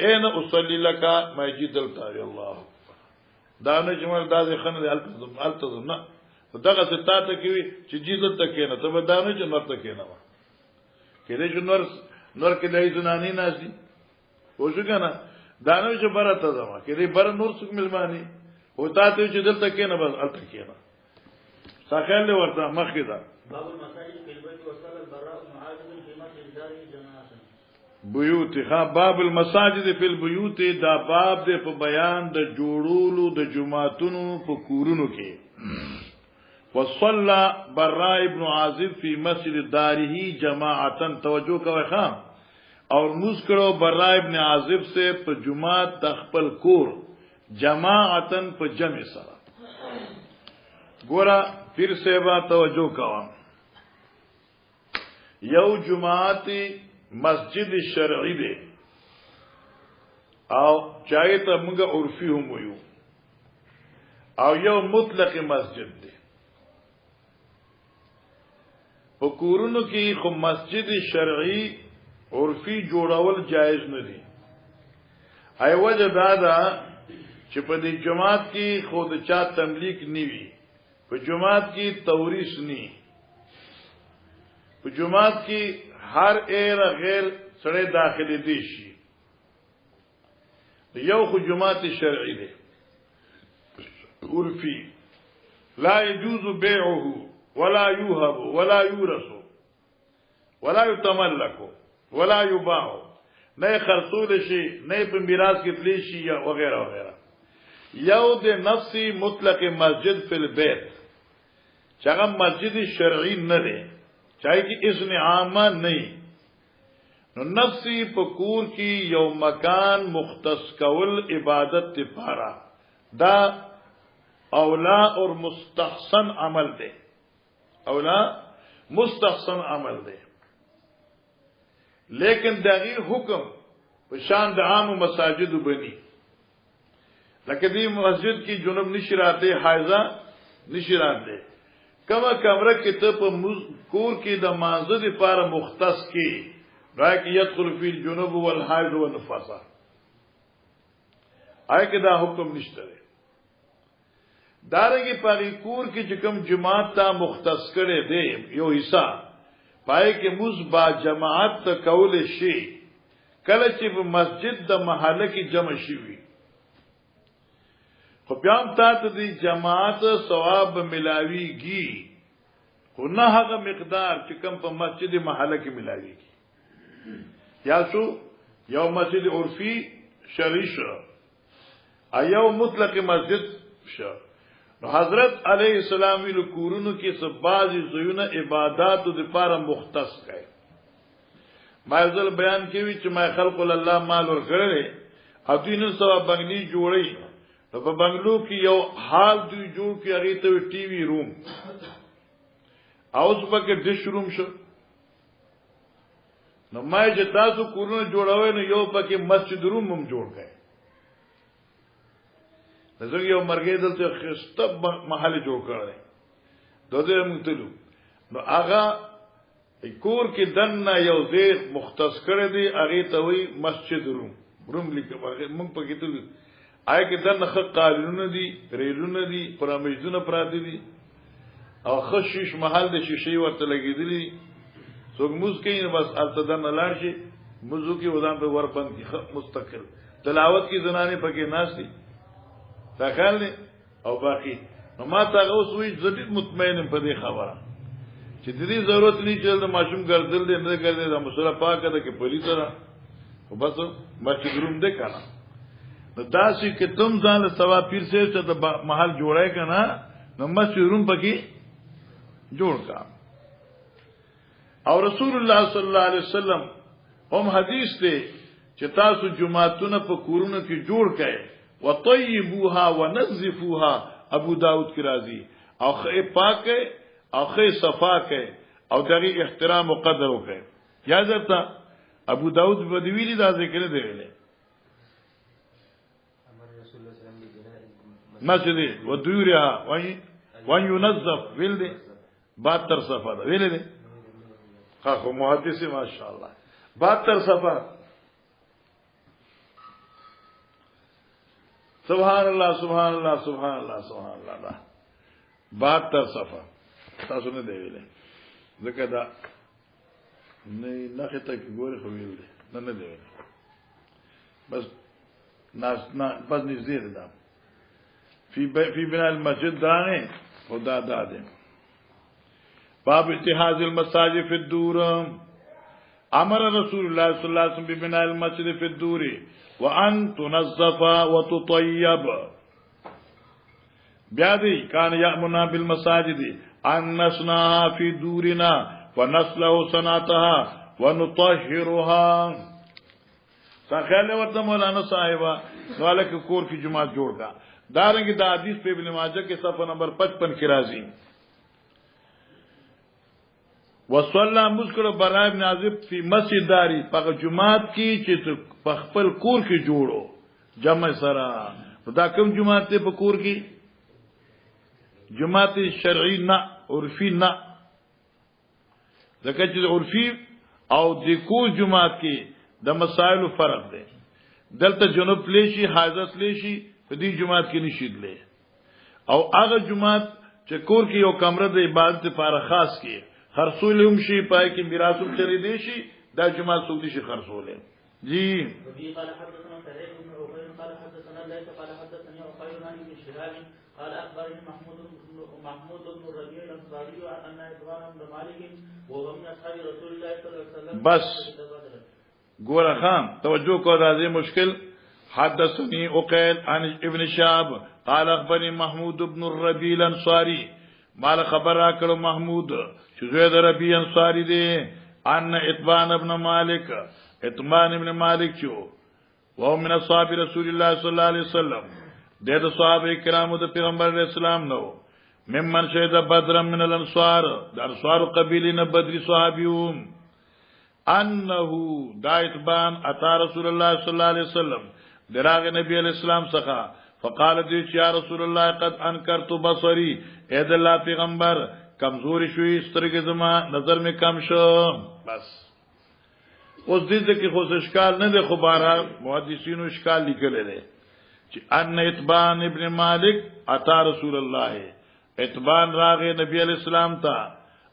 اين اصلي لك ما يجدل تعالى الله دا نه جمل دازې خنه د التزم نه دغه ستاته کوي چې جیزت تکې نه ته دا نه چې نور تکې نه کله چې نور کې دای زنانی نازي وښه کنه دا نه چې برته زما کله بر نور څوک ملمانی او تاسو چې دلته کې نه بس الته کې نه ساخل ورته مخکې دا باب المساجد في البيت وصلى البراء بن عازب في مسجد دار جنازه بیوت ها باب المساجد فی البیوت دا باب دې په بیان د جوړولو د جمعاتونو په کورونو کې وصلى براء ابن عازب في مسجد داره جماعتا توجه کوي خام اور موږ کړو براء ابن عازب سے په جمعات تخپل کور جماعتا په جمع سره ګورا پیر سیبا توجه کوم یو جماعت مسجد شرعی دی او چاہیے تا منگا عرفی هم ویو او یو مطلق مسجد دی په کورونو کې خو مسجد شرعی عرفی جوړول جایز نه دی ای وجه دا ده چې په دې جماعت کې خود چا تملیک نیوي په جماعت کې توریث نی په جماعت کې هر ایر غیر سره داخلي دي شي یو خو جماعت شرعي دي عرفي لا يجوز بيعه ولا يوهب ولا يورث ولا يتملك ولا يباع نه خرصول شي نه په میراث کې تلی شي یا وغیرہ وغیرہ یو د نفسی مطلق مسجد فی البیت چاگه مسجد شرعی نه ده چاہے کی اذن عامه نه نو نفسی پکور کی یو مکان مختص کول عبادت پارا دا اولا اور مستحسن عمل دے اولا مستحسن عمل دے لیکن داغی حکم پشان د عام مساجد بنی لکه دی مسجد کی جنوب نشراتے حائزہ نشراتے کما کمرہ کی ته په کور کی د مانزه دی پارا مختص کی راکی یدخل فی الجنوب والحائض والنفاس آئے کہ دا حکم نشته دی دارنگی پاگی کور کی چکم جماعت تا مختص کرے دے یو حصہ پائے کہ مز با جماعت تا کول شی کلچی پا مسجد دا محلہ کی جمع شیوی خو پیام تا تا دی جماعت ثواب ملاوی گی خو نا حقا مقدار چکم پا مسجد محلہ کی ملاوی گی یا سو یو مسجد عرفی شرعی شو ایو مطلق مسجد شو حضرت علیہ السلام ویلو کورونو کی سب بعضی زیون عباداتو دی پارا مختص کئے ما افضل بیان کیوی چه ما خلق اللہ مال ورکرلے او دوی نن سوا بنگلی جوڑی نو په بنگلو کی یو حال دوی جوڑ کی اغیتو ٹی وی روم اوز پاک ڈش روم شو نو ما چه تاسو کورونو جوڑاوی نو یو پاک مسجد روم هم جوڑ گئے نزدیک یو مرګې دلته خسته محل جوړ کړل دوی موږ تلو نو هغه کور کې دنه یو ځای مختص کړی دی هغه ته وی مسجد روم لیکه موږ پکې تلو آی کې دنه خ قالونه دي ریلونه دي پرامېزونه پراته دي او خشیش محل د شیشې ورته لګېدلې څوک موږ کې بس الته دنه لاړ شي موږ کې ودان په ورپن کې مستقل تلاوت کی زنانه پکې ناس دي دا خیال دی او باقی نو ما تا اوس وی زدید مطمئن په دې خبره چې د دې ضرورت نه چې د ماشوم ګرځل دې نه ګرځي د مسله پاکه ده کې پولیس را خو بس مسجد روم دې کنه نو داسې کې تم ځان له سوا پیر سے چې د محل جوړای کنه نو مسجد روم پکې جوړ کا او رسول الله صلی الله علیه وسلم هم حدیث دی چې تاسو جمعهتون په کورونو کې جوړ کړئ وطيبوها ونظفوها ابو داود کی راضی او خې پاک او خې صفا کې او دغه احترام او قدر وکړي یا ځتا ابو داود بدویلی دا ذکر دی ویلې مسجد ودورها وان ينظف ویل دی 72 صفه دا ویل دی خو محدث ماشاءالله 72 صفه سبحان اللہ سبحان اللہ سبحان اللہ سبحان اللہ 72 صفحه تاسو نه دی ویلې ځکه دا نه خطه کې ګوري خو ویل دی نه دی ویلې بس ناس نه بس نږدې ده فی بناء المسجد دانه خدا داده باب اتخاذ المساجد فی الدور امر رسول الله صلی الله علیه وسلم ببناء المسجد فی الدور وان تنظف وتطيب بیادی کان یامنا بالمساجد ان نصنعها فی دورنا ونصلح صنعتها ونطهرها څنګه ورته مولانا صاحبہ والک کور کی جماعت جوڑ کا دارنګ دا حدیث په ابن ماجه کې صفحه نمبر 55 کې راځي وصلى مسکر برای ابن عازب فی مسجد داری په جماعت کې چې په خپل کور کې جوړو جمع سره دا کوم جماعت ته په کور کې جماعت شرعی نه عرفی نه ځکه چې عرفی او د کور جماعت کې د مسائل فرق دی دلته جنوب لیشي حاضر لیشي په دې جماعت کې نشیدلې او هغه جماعت چې کور کې یو کمره د عبادت لپاره خاص کې خرصول هم شي پای کې میراث هم چلی دی شي دا جماعت څوک دي شي خرصول جی قال حدثنا سعيد بن عبيد قال حدثنا ليث قال حدثني عقيل عن ابن شهاب قال اخبرني محمود بن الربيع الانصاري ان ادوان بن مالك وهو من اصحاب رسول الله صلى الله عليه وسلم بس ګوره خان توجه کو راځي مشکل حدثني أقيل عن ابن شهاب قال أخبرني محمود بن الربيع الأنصاري مال خبر أكل محمود شزيد ربيع الأنصاري دي أن إتبان بن مالك إتبان بن مالك شو وهو من أصحاب رسول الله صلى الله عليه وسلم ده صحابه کرامو ده پیغمبر الاسلام نو ممن شهد بدر من الانصار ده انصار قبیلین بدری صحابیون انه دا اتبان اتا رسول الله صلی اللہ علیہ وسلم دراغ نبی علیہ السلام سخا فقال دیچ یا رسول الله قد انکرت بصری اید اللہ پیغمبر کمزوری شوی سترګ زما نظر میں کم شو بس اس دې کې خو اشکال نه ده خو بارا محدثینو اشکال لیکل دي ان اتبان ابن مالک اتا رسول الله اتبان راغه نبی علیہ السلام تا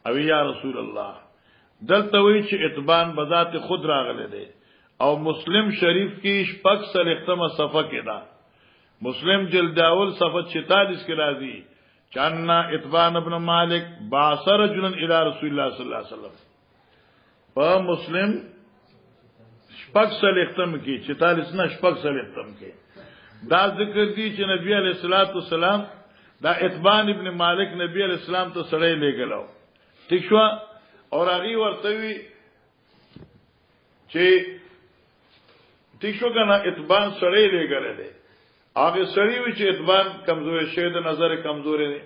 او یا رسول الله دلته وی چې اتبان بذات خود راغله دي او مسلم شریف کی شپږ سلختمه صفحه کې ده مسلم جلد اول صفحه 46 کې راځي چانا اتبان ابن مالک باثر جنن الى رسول الله صلی الله علیه وسلم په مسلم شپږ سلختم کې 46 نه شپږ سلختم کې دا ذکر دی چې نبی علیہ الصلوۃ والسلام دا اتبان ابن مالک نبی علیہ السلام ته سړی لګلو ٹھیک شو اور هغه ورته وی چې ٹھیک شو کنه اتبان سړی لګل دی هغه سړی وی چې اتبان کمزور شه د نظر کمزور دی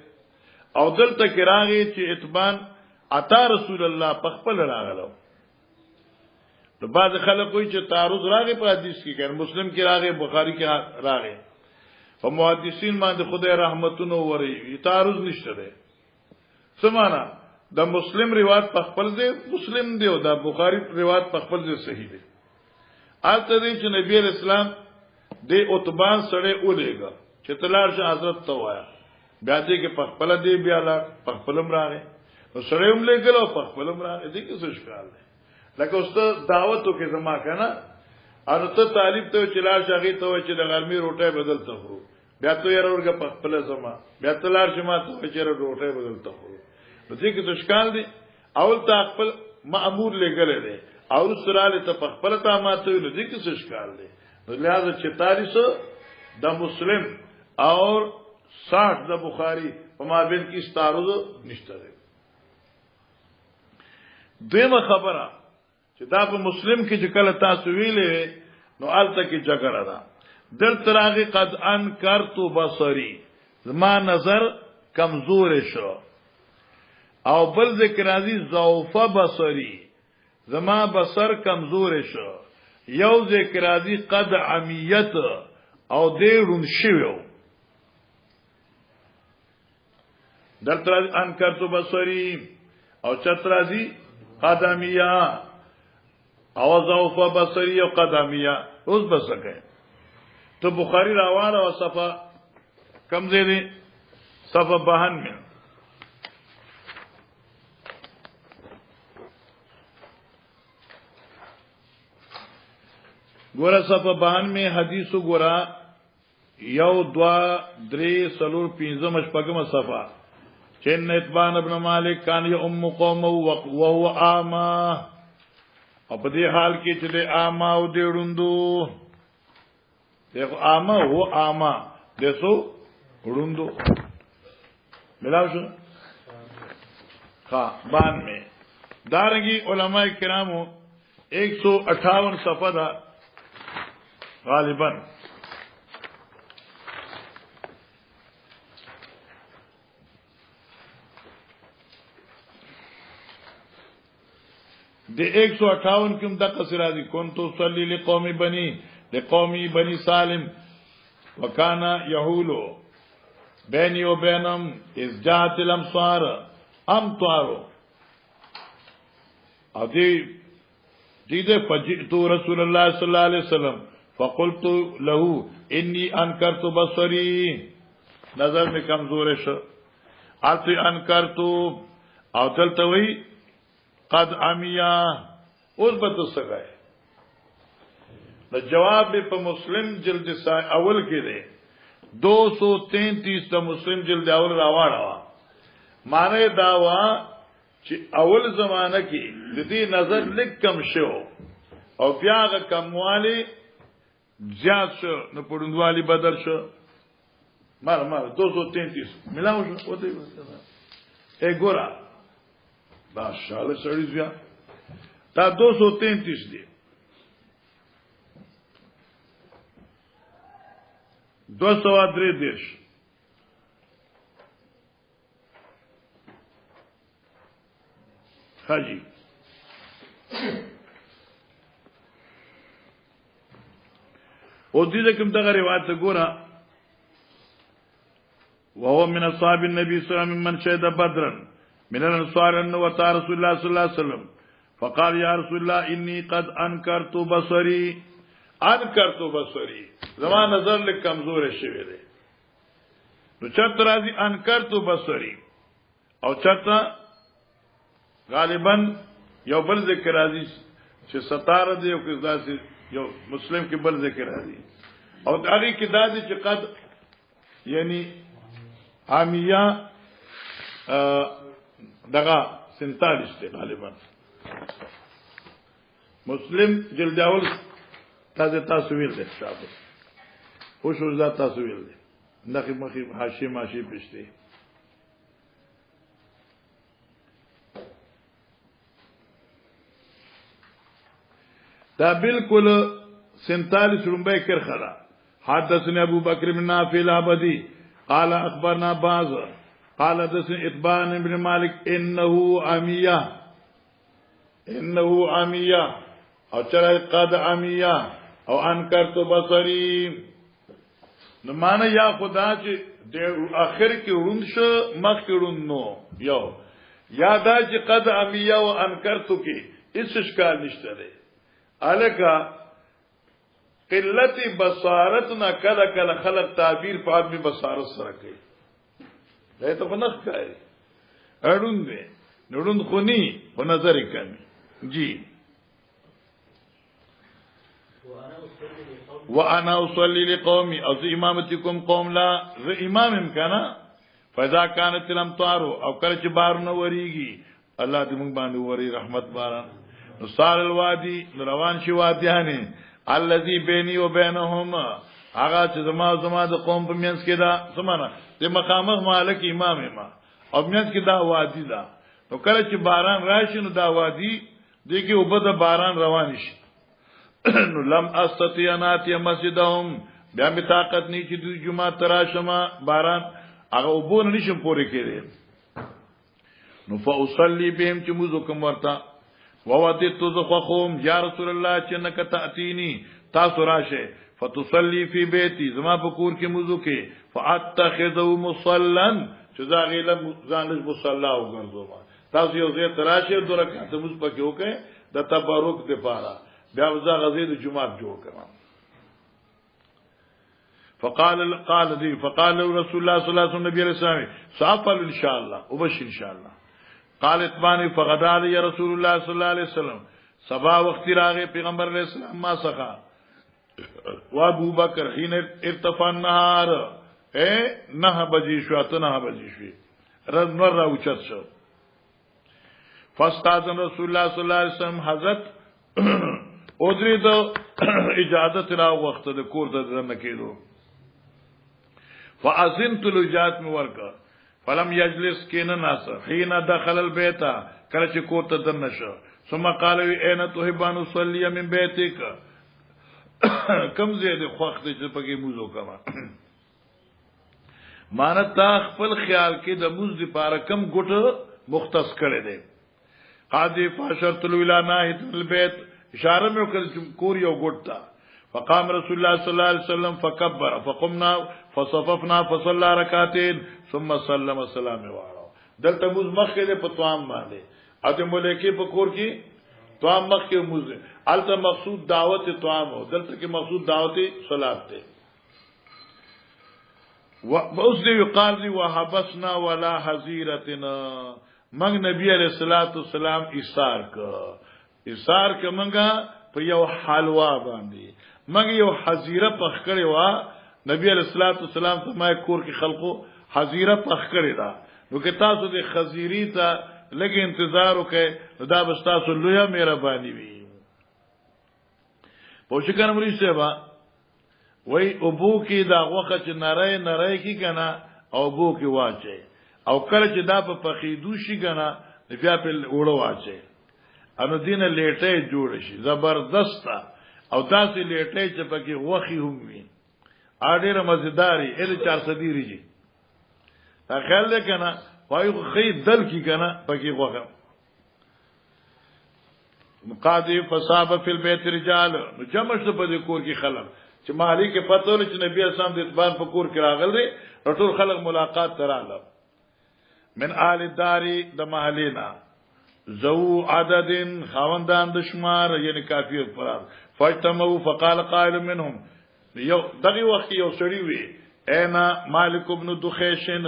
او دلته کې راغی چې اتبان اتا رسول الله په خپل راغلو تو بعض خلک کوئی چې تعارض راغی په حدیث کې کړي مسلم کې راغی بخاری کې راغی او محدثین باندې خدای رحمتونو وري تعارض نشته ده سمانا د مسلم روایت په خپل ځای مسلم دی او د بخاری روایت په خپل ځای صحیح دی البته دی چې نبی اسلام د اتبان سره اولېګا چې تلار شه حضرت ته وایا بیا دې کې په خپل دی بیا لا په خپلم راغی او سره هم لګلو په خپلم راغی دې کې څه ښکار دی لکه استاد دعوتو کې زما کنه او ته طالب ته چلار شاغي ته چې د غرمې روټه بدل ته خورو بیا ته یې ورګه په خپل زما بیا ته لار شما ته چې روټه بدل ته خورو نو دې کې څه ښکار دی اول ته خپل مأمور لګلې دی او سراله ته په خپل ته ماته نو دې کې څه ښکار دی نو لہذا 46 د مسلم اور 60 د بخاری په مابین کې تعارض نشته دی دیمه خبره چې دا په مسلم کې چې کله تاسو ویلې نو الته کې جګړه ده دل تراغي قد انکرت بصری زما نظر کمزور شو او بل ذکر راځي ضعف بصری زما بصر کمزور شو یو ذکر راځي قد عمیت او دې رون شوو دل تراغي انکرت بصری او چترازی قدمیه او ضعف بصری او قدمیه اوس بسکه تو بخاری راواله او صفه کم زیدی صفه 52 میں گورا صفه 52 میں حدیث گورا یو دوا درې سلور 15 شپږم صفه چن اتبان ابن مالک کان یم قوم وهو اعما او په دې حال کې چې د اعما او د وړوندو دغه اعما هو اعما دسو وړوندو ملاو شو ها بان میں دارنگی علماء کرامو 158 صفحہ دا غالباً دے 158 کم دقا سرازی کنتو صلی لقومی بنی سالم وکانا یحولو بینی و بینم از جاعت الامصار امطارو او دیده فجئتو رسول اللہ صلی اللہ علیہ وسلم فقلتو لہو انی انکرتو بصری نظر میں کمزور شو آتی انکرتو او تلتوی قد عمیا اوس به سګای د جواب په مسلم جلد اول کې دی 233 د مسلم جلد اول راوړا معنی دا وا چې اول زمانہ کې د دې نظر لیک کم شو او بیا غ کموالی زیاد شو نو پړوندوالي بدل شو مار 233 ملاو شو وته اے ګورا دا شاله سړی بیا دا 233 دی 233 حاجی او دې کوم دغه روایت ګوره وهو من اصحاب النبي صلى الله عليه وسلم من شهد بدرا من الانصار انه وتى رسول الله صلى الله عليه وسلم فقال يا رسول الله اني قد انكرت بصري زمان نظر لك کمزور شوی دی نو چرته راځي انکرت بصري او چرته غالبا یو بل ذکر راځي چې 17 دی او کدا یو مسلم کې بل ذکر راځي او هغه کې دا دي چې قد یعنی عامیه دغه 47 دی غالبا مسلم جلد اول تاسو ویل دي حساب او شو ذات تاسو ویل دي نخي مخي حاشیه ماشي پښتي دا بالکل 47 رومبه کر خلا حدثنا ابو بکر بن نافع العبدي قال اخبرنا باز قال حدثنا اتبان بن مالك انه عمية او چرای قد عمية او انکرت بصري نو معنا یا خدا چې د اخر کې روند شو مخ کې روند نو یو یادا چې قد عمية او انکرت کې هیڅ اشکال نشته دی الکا قلت بصارتنا کله کله خلق تعبیر په ادمي بصارت سره کوي دا ته په نخ کوي اړوند دی نړوند خوني په نظر کوي جی وانا اصلي لقومي او امامتكم قوم لا امام امکانا فاذا كانت الامطار او کله چې بار نو وریږي الله دې موږ باندې وری رحمت باران نصار الوادي روان شي واديانه الذي بيني وبينهم هغه چې زما د قوم په منځ کې دا سمانه د مقامه مالک امام ما او منځ کې دا وادي دا نو کله چې باران راشي نو دا وادي دغه وبد باران روان شي نو لم استطيع ان اتي مسجدهم بیا می طاقت نه چې دوی جمعه تراشمه باران هغه وبون نشم پوره کړي نو فاصلي بهم چې موږ کوم ورته ووتت ذخوم یا رسول الله چې نک تاتيني تاسو راشه فتصلي في بيتي زما په کور کې موضوع کې فاتخذوا مصلى چې دا غیله ځانش مصلا وګرځوم تاسو یو ځای تراشه دوه رکعات موږ پکې وکړي د تبرک لپاره بیا وځه غزې د جمعه جوړ کړم فقال رسول الله صلى الله عليه وسلم نبی علیہ السلام صافل ان شاء الله وبش ان شاء الله قال اتبانی فغدا علی رسول الله صلی الله علیه وسلم سبا وقت راغه پیغمبر علیہ السلام ما سخا و ابو بکر حين ارتفع النهار نه بجې شو ته نه بجې شو رز نور را اوچت شو فاستاذن رسول الله صلی الله علیه وسلم حضرت اودری دو اجازه را وخت د کور د نه کېدو فاذنت لجات می ورکا فلم يجلس كين الناس حين دخل البيت کله چې کور ته دن نشو ثم قال اين تحب ان اصلي من بيتك کم زید خوخت چې پکې موزو کما مان تا خپل خیال کې د موز لپاره کم ګټه مختص کړي دي قاضي فاشرت الى ناحيه البيت اشاره مې وکړه چې کور یو ګټه فقام رسول الله صلى الله عليه وسلم فكبر فقمنا فصففنا فصلى ركعتين ثم سلم السلام وعلى دلته موز مخکې په توام باندې اته ملکی په کور کې توام مخکې موز الته مقصود دعوت توام او دلته کې مقصود دعوت صلات ده واوس دی قال دی وحبسنا ولا حزيرتنا موږ نبی عليه الصلاه والسلام ایثار ک منګه په یو حلوا باندې موږ یو حزیره پخ کړی و نبی علیہ الصلوۃ والسلام ته ما کور کې خلقو حزیره پخ کړی دا نو که تاسو د خزیری ته لګي انتظار وکئ دا به تاسو لویه مهرباني وي پوښ کنه مری سیوا وای ابو کې دا غوخه چې نری کی کنه او ابو کې واچي او کله چې دا په پخیدو شي کنه بیا په وړو واچي انو دینه لیټه جوړ شي زبردست او داسې لیټه چې پکې غوخي هم وي اړه مزیداری ال 400 دیږي تا خیال ده کنه وای خې دل کی کنه پکې غوخه مقاضی فصاب فی البیت رجال جمع شته په کور کې خلک چې مالی کې پته ول چې نبی اسلام د اتبان په کور کې راغل دي ټول خلک ملاقات تراله من آل الداری د محلینا ذو عدد خوندان د شمار یعنی کافی فرار فاجتمعوا فقال قائل منهم یو دغه وخت یو سړی وی اینا مالک ابن دخیشن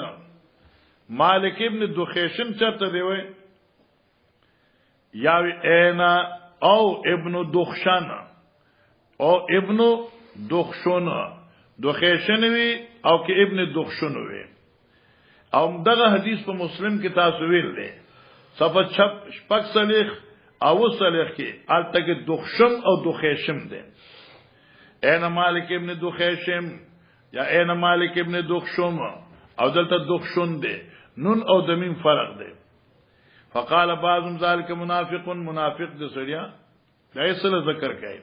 مالک ابن دخیشن چرته دی وی یا اینا او ابن دخشن او ابن دخشن دخیشن وی او کې ابن دخشن وی او دغه حدیث په مسلم کې تاسو ویل دی صفحه 6 صلیخ او صلیخ کې الته کې دخشم او دخیشم دی اینا مالک ابن دخیشم یا اینا مالک ابن دخشم او دلته دخشن دی نون او دمین فرق دی فقال بعضهم ذلك منافق د سړیا دا اصل ذکر کوي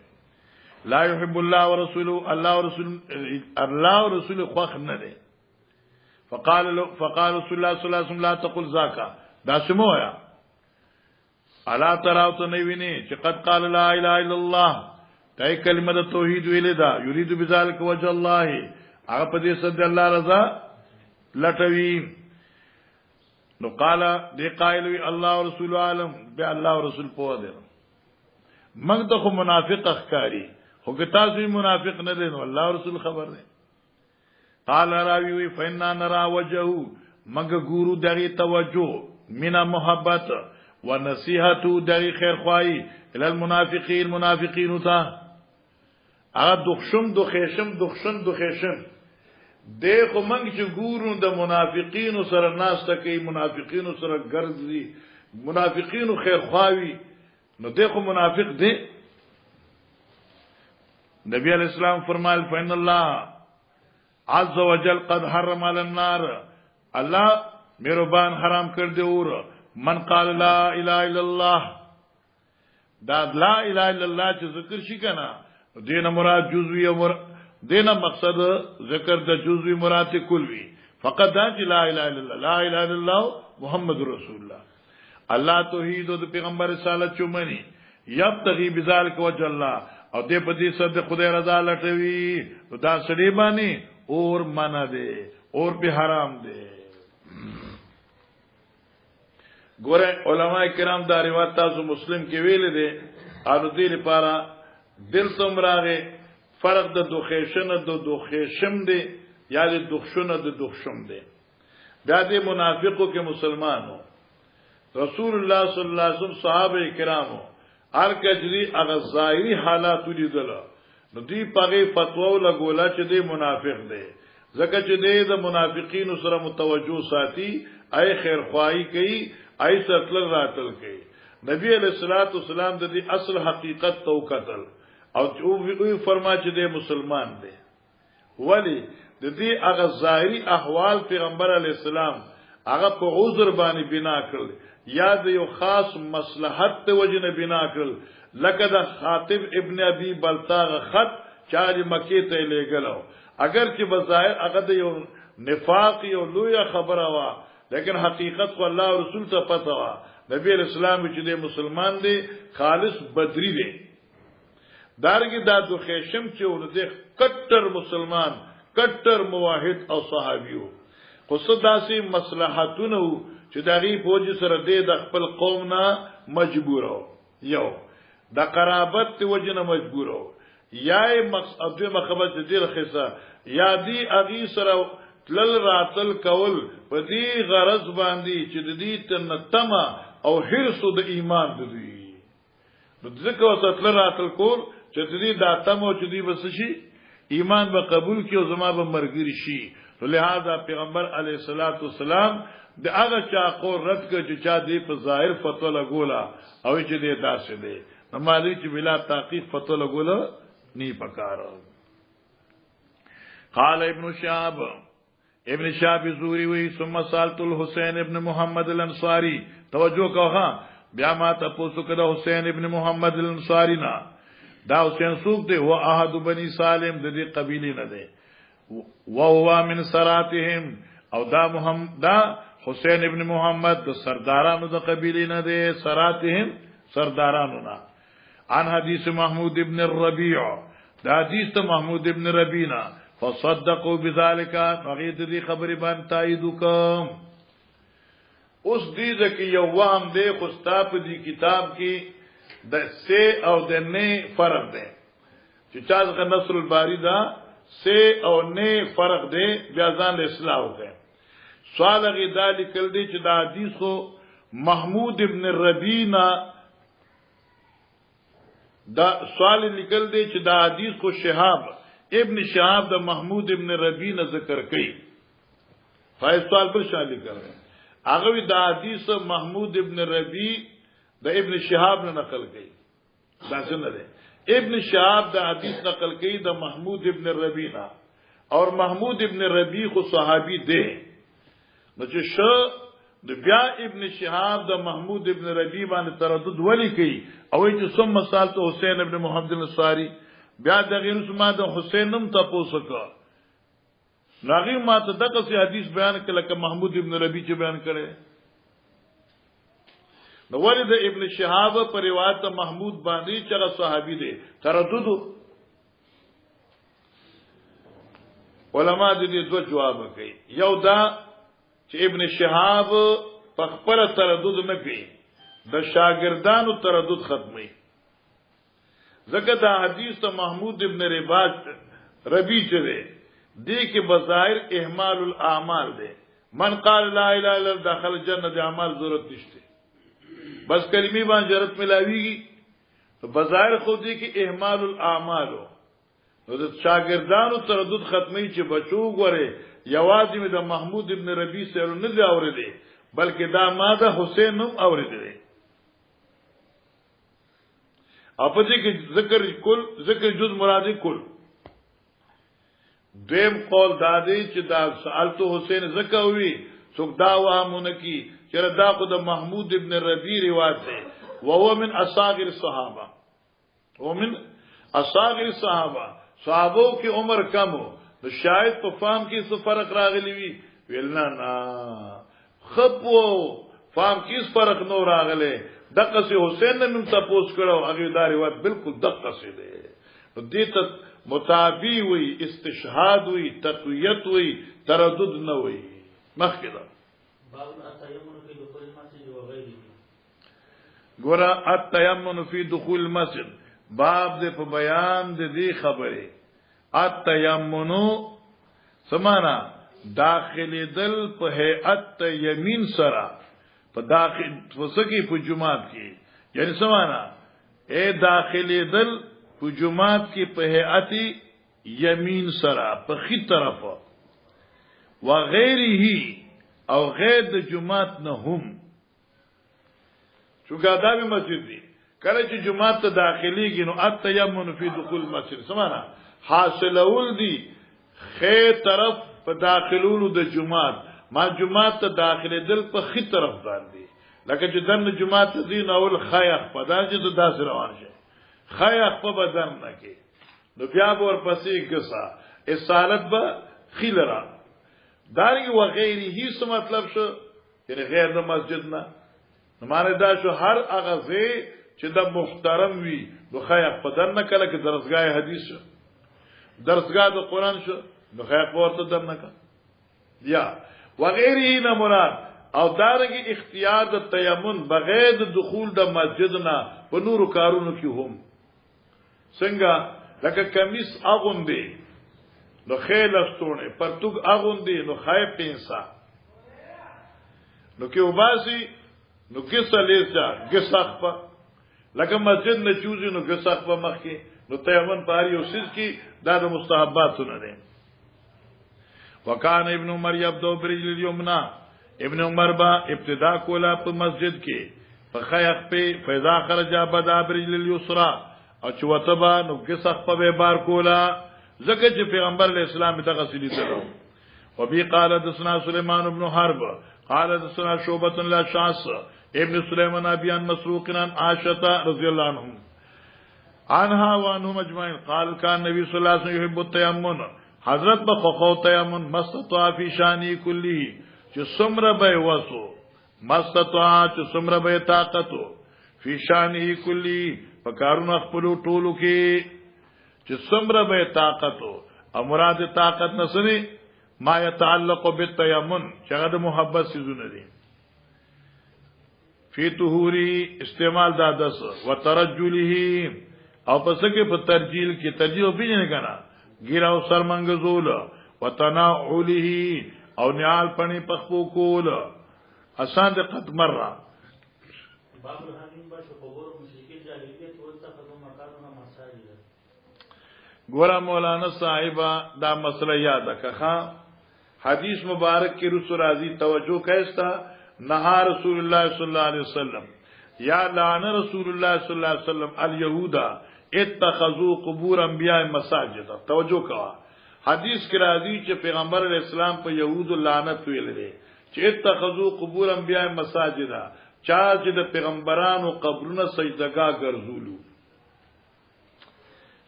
لا يحب الله ورسوله الله ورسوله خوخ نه دی فقال رسول الله صلی الله علیه وسلم لا تقل ذاك دا سمویا الا تراو ته ویني چې قد قال لا اله الا الله دای کلمه د توحید ویل دا یرید بذلک وجه الله هغه په دې سره د الله رضا لټوي نو قال دی قائل وی الله ورسول عالم به الله ورسول په دې موږ ته منافق اخکاری خو که تاسو منافق نه دي نو الله رسول خبر نه قال راوی وی فإنا نرى وجهه مګ ګورو دغه توجه مینا محبت ونصيحت دغه خیر خوای ال المنافقین منافقین تا هغه دخشم دغه منګ چې ګورو د منافقین سره ناس کوي منافقین سره ګرځي منافقین خیر خواوي نو دغه منافق دی نبی علیہ السلام فرمایل فإن الله عز وجل قد حرم على النار الله مهربان حرام کړ دی اور من قال لا اله الا الله دا لا اله الا الله چې ذکر شي کنه دینه مراد جزوی امر دینه مقصد ذکر د جزوی مراد کلوی فقط دا چې لا اله الا الله لا اله الا الله محمد رسول الله الله توحید او پیغمبر رسالت چومني یبتغي بذلک وجه الله او دې په دې سره د خدای رضا لټوي دا سړي باندې اور منع دے اور به حرام دے ګوره علماء کرام دا روایت تاسو مسلم کې ویل دي او دې لپاره دل سمراغه فرق د دوخیشم دی یا د دخشم دی دا د منافقو کې مسلمانو رسول الله صلی الله علیه وسلم صحابه کرامو هر کجري هغه ظاهري حالات لیدل نو دی پغه فتوا لګولا چې دی منافق دی ځکه چې د منافقینو سره متوجو ساتي اي خیر خوایي کوي اي ستل راتل کوي نبی علیہ الصلوۃ والسلام د دې اصل حقیقت تو قتل او وی فرما چې دی مسلمان دی ولی د دې هغه ظاهري احوال پیغمبر علیہ السلام هغه په عذر باندې بنا کړل یا د یو خاص مصلحت ته وجنه بنا کړل لکه د خاطب ابن ابي بلتاغ خط چاري مکی ته لګلو اگر چې بظاهر هغه د یو نفاق یو لوی خبره وا لیکن حقیقت خو الله او رسول ته پته وا نبی اسلام چې د مسلمان دی خالص بدری دی دارنګه دا دوخیشم چې ورته کټر مسلمان کټر موحد او صحابیو خو صداسي مصلحتونه چې دغه فوج سره د خپل قوم نه مجبورو یو د قرابت ته وجنه مجبورو یا مقصد مخبت دې رخصه یا دې اغي سره تل راتل کول په دې غرض باندې چې د دې تنتما او حرص د ایمان د دې نو ځکه وساتل راتل کول چې دې داتمو چې دې بس شي ایمان به قبول کړي او زما به مرګري شي لہذا پیغمبر علیہ الصلوۃ والسلام د هغه چا قول رد کړ چې چا دې په ظاهر فتوا لګولا او چې دې داسې دې نمازي چې بلا تحقیق فتوا لګولا نه پکاره قال ابن شهاب زهری وی ثم سالت الحسین ابن محمد الانصاری توجہ کوها بیا ما تاسو کده حسین ابن محمد الانصاری نا دا حسین سوق دی هو احد بني سالم د دې قبیله نه دی وهو من سراتهم او دا حسین ابن محمد د سردارانو د قبیله نه دی سراتهم سردارانو نه عن حدیث محمود ابن الربيع دا حدیث ته محمود ابن ربینا فصدقوا بذلك فغید دی خبر باندې تایید وکم اوس دې ځکه یو وهم دی خو ستاپ دی کتاب کې د سه او د نه فرق دی چې چا ځکه نصر الباری دا سه او نه فرق دی بیا ځان له اصلاح وکړي سوال غي دالي کل دی چې دا حدیث خو محمود ابن ربینا دا سوال لیکل دی چې دا حدیث کو شهاب ابن شهاب د محمود ابن ربینا ذکر کړي فای سوال پر شامل کړي هغه دا حدیث محمود ابن ربی د ابن شهاب نه نقل کړي دا څنګه دی ابن شهاب دا حدیث نقل کړي د محمود ابن ربینا اور محمود ابن ربی خو صحابي دی نو چې د بیا ابن شهاب د محمود ابن ربی باندې تردد ولی کوي او چې ثم سالت حسین ابن محمد الانصاری بیا د غیر اسما د حسین نم تاسو کا ناغي ما ته دغه سي حدیث بیان کله ک محمود ابن ربی چې بیان کړي نو ولید ابن شهاب پر روایت محمود باندې چې صحابي دی تردد علما دې دوه جواب کوي یو دا چې ابن شهاب په خپل تردد نه کوي د شاګردانو تردد ختمي ځکه دا حدیث ته محمود ابن ربی چې دی دې کې بظاهر اهمال الاعمال دی من قال لا اله الا الله داخل الجنه د اعمال ضرورت نشته بس کلمې باندې ضرورت ملاويږي تو بظاهر خو دې کې اهمال الاعمال نو د شاګردانو تردد ختمي چې بچو غره یوازې د محمود ابن ربی سره نه دی اورېدي بلکې دا ماده حسین هم اورېدي اپ دې کې ذکر جز مرادی کل دیم قول دادی چې دا سالت حسین زکوي څوک دا وامونه کی چې دا خو د محمود ابن ربی روایت دی وهو من اصاغر الصحابه ومن اصاغر الصحابه صحابو کی عمر کم ہو تو شاید په فام کې څه فرق راغلی وي ویلنا نا خپو فام کې څه فرق نو راغله دغه سي حسین نن تاسو کړو هغه دا روایت بالکل دغه سي دی دې ته متابعی وی استشهاد وی تقویت وی تردد نه وی مخکې دا باب التيمم في دخول المسجد وغيره ګور التيمم في دخول المسجد باب دې په بیان دې خبره التيمم سمانا داخل دل په هيئت یمین سرا په داخل وسکی په جمعات کې یعنی سمانا اے داخل دل په جمعات کې په هيئت یمین سرا په خي طرف و غیره او غیر د جمعات نه هم چونګه دا به مسجد دی کله چې جمعات ته داخليږي نو التيمم فی دخول المسجد سمانا حاصلول دی خیر طرف په داخلولو د جمعات ما جمعات ته داخله دل په خي طرف باندې لکه چې دنه جمعات ته دین اول خیخ په داسې د داس روان شي خیخ په بدن نه کې نو بیا ور پسې کسا اصالت به خیلرا داري و غیره هیڅ مطلب شو یعنی غیر د مسجد نه معنی دا شو هر هغه چې د محترم وي نو خیخ په دن نه کله کې درسګاه حدیث شو درسگاه د قرآن شو نو خیق ورته درنه کا یا وغیره نه مراد او دارنګي اختیار د تیمم بغیر د دخول د مسجد نه په نورو کارونو کې هم څنګه لکه کمیس اغوندي نو خیل استونه پرتګ اغوندي نو خای پینسا نو کې وباسي نو کیسه لیسا ګسخ په لکه مسجد نه چوزي نو ګسخ په مخ کې نو تیمم پاری او سز کی دا د مستحبات نه دي وکانه ابن عمر یبدو برجل الیمنا ابن عمر با ابتدا کولا په مسجد کې په خیخ په فیضا خرج بدا برجل الیسرا او چوتبا نو کسخ په بار کولا زکه چې پیغمبر علیہ السلام ته غسلی درو. وبي قال حدثنا سليمان بن حرب قال حدثنا شعبة الأشعث ابن سليمان ابي عن مسروق عن عائشة رضي الله عنهم عنها وعنهم اجمعين قال كان النبي صلى الله عليه وسلم يحب التيمم حضرت بخو تيمم مستطاع في شانه كله چې څومره به وسو مستطاع چې څومره به طاقتو في شانه كله فکارونه خپل ټولو کې چې څومره به طاقتو او مراد طاقت نسني ما يتعلق بالتيمم چې هغه محبت سيزونه دي فی طهوری استعمال دا دس وترجله او پس کې په ترجیل کې ترجیل پیژنې کنا ګیرا او سر منګزول وتناعله او نیال پنی پخپو کول آسان د قد مره باب الحديث باش قبور مشرکین جاهلیت ولتخذوا مکانها مساجد. ګور مولانا صاحبہ دا مسله یاد کړه حدیث مبارک کی رسول راضی توجہ کیستا نہا رسول اللہ صلی اللہ علیہ وسلم یا لعن رسول اللہ صلی اللہ علیہ وسلم الیہودا اتخذوا قبور انبیاء مساجد. توجہ کوا حدیث کی راضی چې پیغمبر علیہ السلام په یهود لعنت ویل دي چې اتخذوا قبور انبیاء مساجد چا چې د پیغمبرانو قبرونه سجدګاه ګرځولو.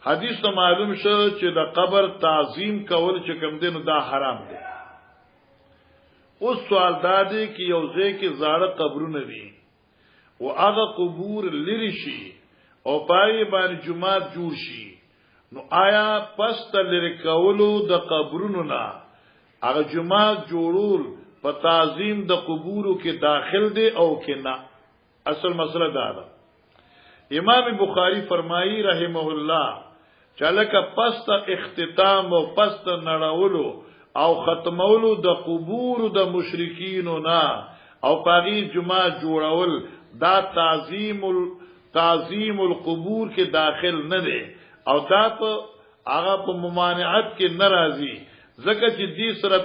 حدیث ته معلوم شو چې د قبر تعظیم کول چې کوم دین دا حرام دي. اوس سوال دادی کی یو ځای کې زاړه قبرونه دي او هغه قبور لری شي او پای باندې جمعات جوړ شي نو آیا پس ته لری کولو د قبرونو نه هغه جمعات جوړول په تعظیم د قبورو کې داخل دي او کې نه؟ اصل مسله دا ده. امام بخاری فرمایي رحمه الله چلکه پس ته اختتام او پس ته نړولو او ختمولو د قبور د مشرکین نه او پاغي جمعه جوړول دا تعظیم القبور کې داخل نه دي او دا په هغه په ممانعت کې ناراضي ځکه چې دې سره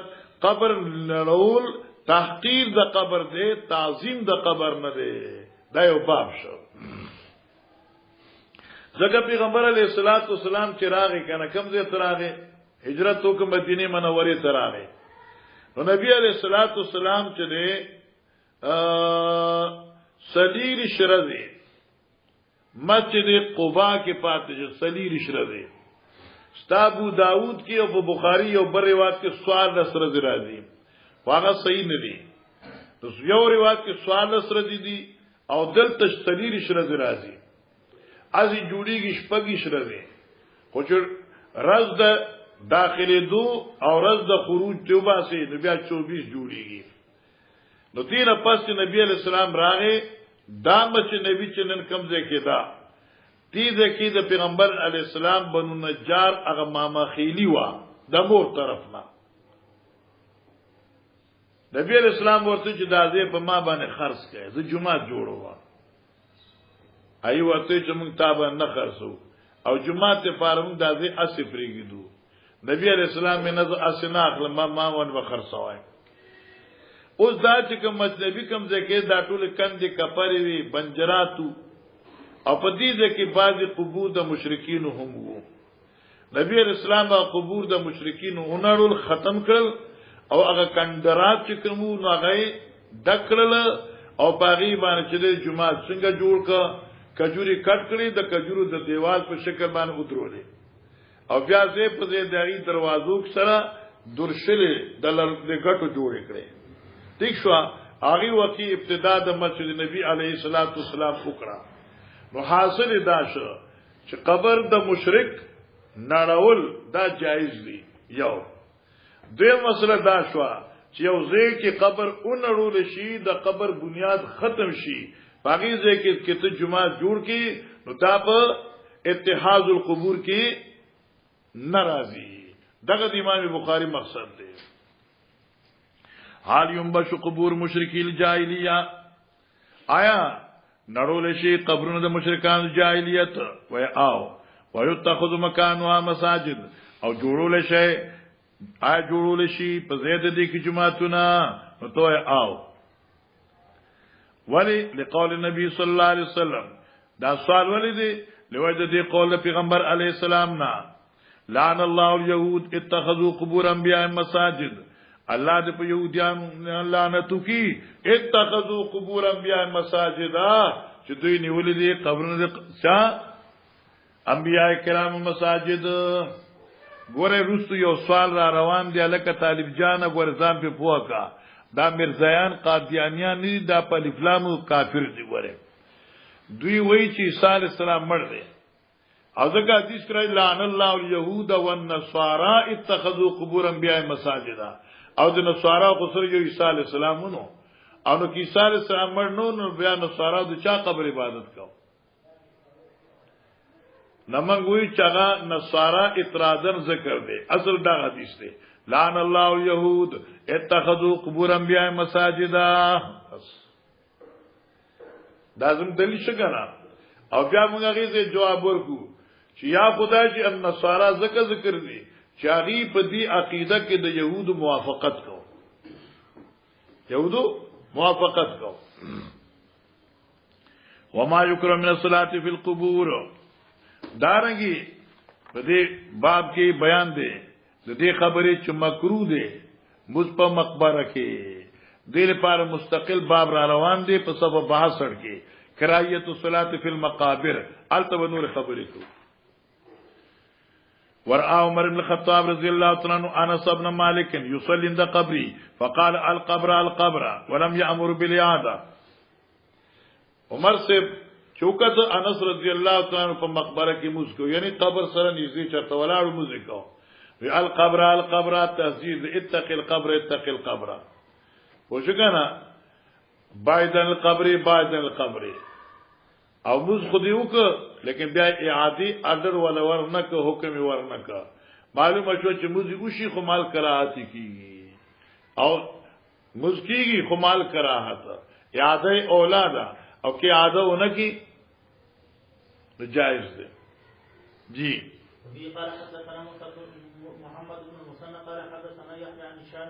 قبر نړول تحقیر د قبر دی تعظیم د قبر نه دی. دا یو باب شو. ځکه پیغمبر علیه الصلاۃ والسلام چې راغی کنه کوم ځای ته راغی هجرت وکړه مدینه منوره ته راغی نو نبی علیہ الصلوۃ والسلام چې ده سلیر شرزه مسجد قباء کې پاتې چې سلیر شرزه ابو داود کې او بخاری او بر روایت کې سوال نصر راځي واغه صحیح نه دي. یو روایت کې سوال نصر دي او دلته سلیر شرزه راځي ازي جوړیږي شپږی شرزه خو چې رز د داخلي دو او رز د خروج توبه سي نو بیا 24 جوړيږي. نو تیر پس نبی علیہ السلام راغې دا مچ نبی چې نن کم ځای کې دا تیزه کې د پیغمبر علیہ السلام بنو نجار هغه ماما خیلی وا د مور طرف نه نبی علیہ السلام ورته چې دا دې په ما باندې خرڅ کړي زه جمعه جوړوم ایو ورته چې موږ تابه نه خرڅو او جمعه ته فارم دا دې اسفریږي دو نبی علیہ السلام میں نظر اسنا اخل ما ون بخرسوای اوس دا چې کوم مذهبي کوم ځکه دا ټول کندې کپری وی بنجراتو او په دې ځکه بعضی قبور د مشرکین هم وو. نبی علیہ السلام قبور د مشرکین اونړل ختم کړل او هغه کندرات چې کوم نو هغه دکړل او پاغي باندې چې جمعه څنګه جوړ ک کجوري کټ کړی د کجورو د دیوال په شکل باندې ودرولې او بیا زه په دې دغه دروازو سره درشلې د غټو جوړې کړې. ٹھیک شو هغه وخت ابتدا د مسجد نبی علیه الصلاۃ والسلام وکړه. نو حاصل دا شو چې قبر د مشرک نړول دا جایز دی. یو دوی مسله دا شو چې یو ځای کې قبر اونړول شي د قبر بنیاد ختم شي باقي ځای کې ته جمعه جوړ کی نو دا په اتحاد القبور کې ناراضي. دغه د امام بخاری مقصد دی. حال ينبش قبور مشرکی الجاهلیه آیا نړول شي قبرونه د مشرکان جاهلیت و او ويتخذ مکانها مساجد او جوړول شي آیا جوړول شي په زید دي کې جمعهتونه نو ته او ولی لقول النبي صلی الله علیه وسلم دا سوال ولی دی لوجه دی قول پیغمبر علیه السلام نا لعن الله اليهود اتخذوا قبور انبیاء مساجد. الله دې په يهوديان لعنت کوي اتخذوا قبور انبیاء مساجد چې دوی نیولې دي قبرونه د انبیاء کرام مساجد. ګوره رستو یو سوال را روان دی الکه طالب جان ګور ځان په پوکا دا مرزایان قادیانیان نه دا په اسلام کافر دي. ګوره دوی وایي چې عیسی علی السلام مړ دی او ځکه حدیث کړی لعن الله اليهود والنصارى اتخذوا قبور انبیاء مساجد او د نصارا خو سره یو عیسی علی السلام نو او نو عیسی علی السلام مړ نو بیا نصارا د چا قبر عبادت کو نمنګوي چاغه نصارا اعتراضن ذکر دی اصل دا حدیث دی لعن الله اليهود اتخذوا قبور انبیاء مساجد. دا زم دلیل شګنا او بیا موږ غیزه جواب ورکو چې یا خدای چې النصارا ذکر دي چې هغه په دې عقیده کې د يهودو موافقت کو وما يكره من الصلاه في القبور. دارنګي په دې باب کې بیان دی د دې خبرې چې مکروه دی مز په مقبره کې دې لپاره مستقل باب را روان دی په سبب 62 کې کراهیت الصلاه فی المقابر التو نور خبرې کو. ورأى عمر بن الخطاب رضي الله تعالى عنه انس بن مالك يصلي عند قبري فقال القبر ولم يأمر بالإعادة. عمر سے چوکت انس رضی اللہ تعالی عنہ په مقبره کې موږ کو یعنی قبر سره نږدې چرته ولاړ موږ کو وی القبر تهذیب اتق القبر وشکنا بعد القبر او موږ خو دې وک لیکن بیا اعادی اډر ولا ورنک حکم ورنک معلومه شو چې موږ وشي خو مال کراهت کیږي او موږ کیږي خو مال کراهت اعاده اولاد او کې اعاده ونکی جائز ده. جی قال حدثنا محمد بن المثنى قال حدثنا يحيى عن هشام